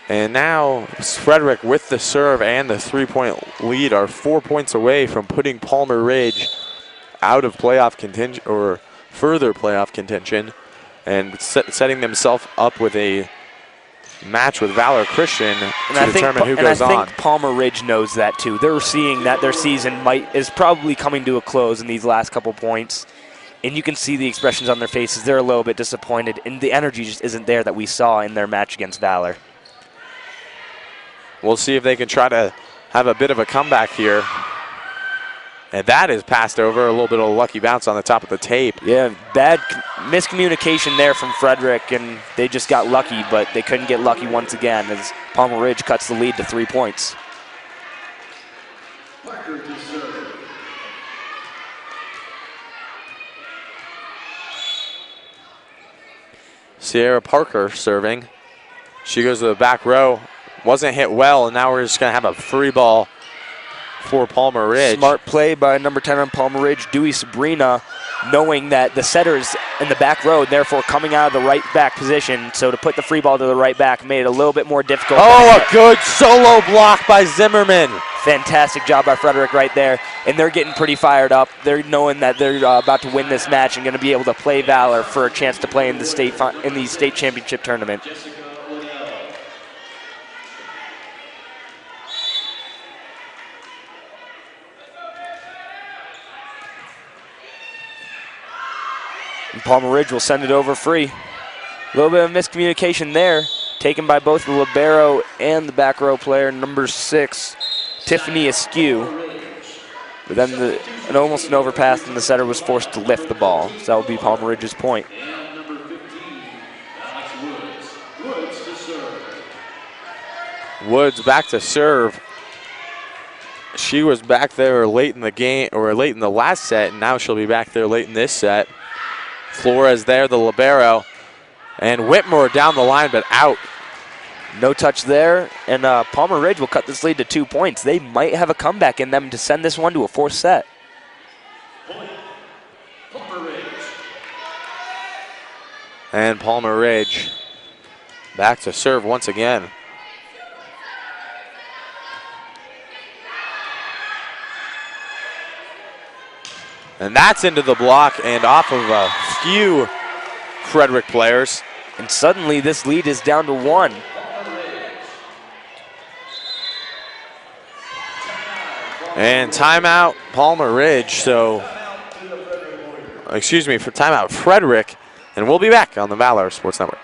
And now Frederick with the serve and the 3-point lead are 4 points away from putting Palmer Ridge out of playoff contention or further playoff contention, and setting themselves up with a match with Valor Christian to determine who goes on. And I think Palmer Ridge knows that too. They're seeing that their season is probably coming to a close in these last couple points, and you can see the expressions on their faces. They're a little bit disappointed, and the energy just isn't there that we saw in their match against Valor. We'll see if they can try to have a bit of a comeback here. And that is passed over. A little bit of a lucky bounce on the top of the tape. Yeah, bad miscommunication there from Frederick, and they just got lucky, but they couldn't get lucky once again as Palmer Ridge cuts the lead to 3 points. Sierra Parker serving. She goes to the back row. Wasn't hit well, and now we're just going to have a free ball for Palmer Ridge. Smart play by number 10 on Palmer Ridge, Dewey Sabrina, knowing that the setter's in the back row, therefore coming out of the right back position. So to put the free ball to the right back made it a little bit more difficult. Oh, a good solo block by Zimmerman. Fantastic job by Frederick right there. And they're getting pretty fired up. They're knowing that they're about to win this match and going to be able to play Valor for a chance to play in the state championship tournament. And Palmer Ridge will send it over free. A little bit of miscommunication there, taken by both the libero and the back row player, number 6, Tiffany Askew. But then almost an overpass, and the setter was forced to lift the ball. So that will be Palmer Ridge's point. Woods back to serve. She was back there late in the game, or late in the last set, and now she'll be back there late in this set. Flores there, the libero. And Whitmore down the line, but out. No touch there, and Palmer Ridge will cut this lead to 2 points. They might have a comeback in them to send this one to a 4th set. And Palmer Ridge back to serve once again. And that's into the block and off of a few Frederick players. And suddenly this lead is down to 1. And timeout Palmer Ridge, so, excuse me, for timeout Frederick. And we'll be back on the Valor Sports Network.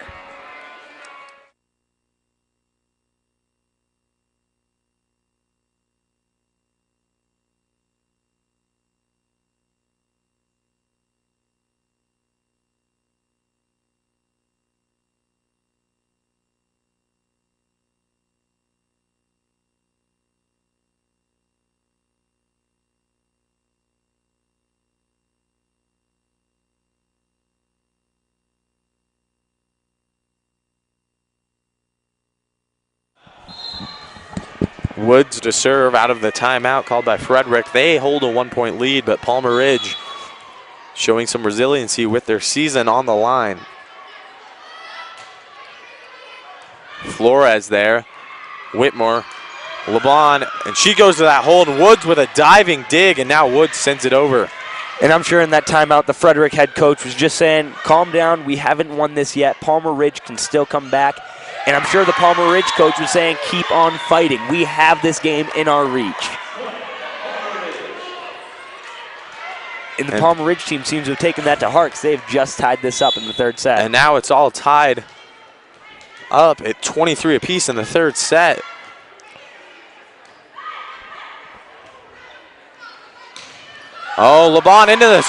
Woods to serve out of the timeout called by Frederick. They hold a 1-point lead, but Palmer Ridge showing some resiliency with their season on the line. Flores there. Whitmore. LeBon, and she goes to that hold. Woods with a diving dig, and now Woods sends it over. And I'm sure in that timeout, the Frederick head coach was just saying, calm down, we haven't won this yet. Palmer Ridge can still come back. And I'm sure the Palmer Ridge coach was saying, keep on fighting. We have this game in our reach. And the Palmer Ridge team seems to have taken that to heart because they've just tied this up in the 3rd set. And now it's all tied up at 23 apiece in the 3rd set. Oh, LeBon into the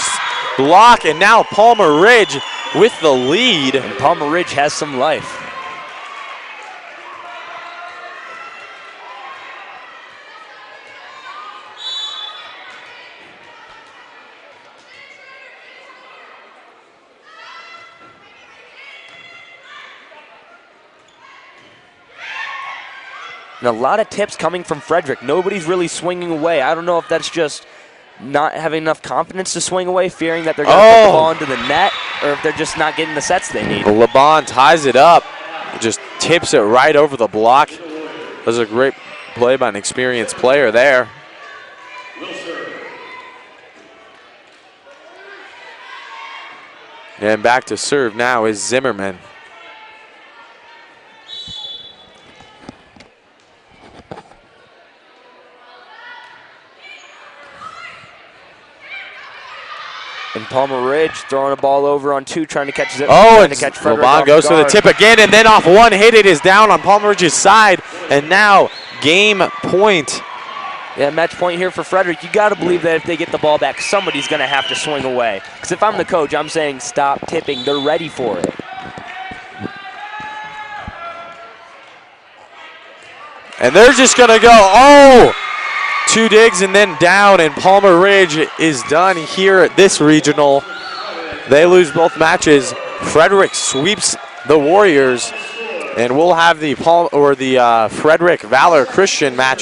block, and now Palmer Ridge with the lead. And Palmer Ridge has some life. And a lot of tips coming from Frederick. Nobody's really swinging away. I don't know if that's just not having enough confidence to swing away, fearing that they're going to put the ball into the net, or if they're just not getting the sets they need. LeBon ties it up. Just tips it right over the block. That was a great play by an experienced player there. And back to serve now is Zimmerman. And Palmer Ridge throwing a ball over on 2, trying to catch Zimmerman. Oh, and Frederick goes for the tip again, and then off one hit, it is down on Palmer Ridge's side, and now game point. Yeah, match point here for Frederick. You got to believe that if they get the ball back, somebody's going to have to swing away. Because if I'm the coach, I'm saying stop tipping. They're ready for it. And they're just going to go, oh! 2 digs and then down, and Palmer Ridge is done here at this regional. They lose both matches. Frederick sweeps the Warriors, and we'll have the Frederick Valor Christian match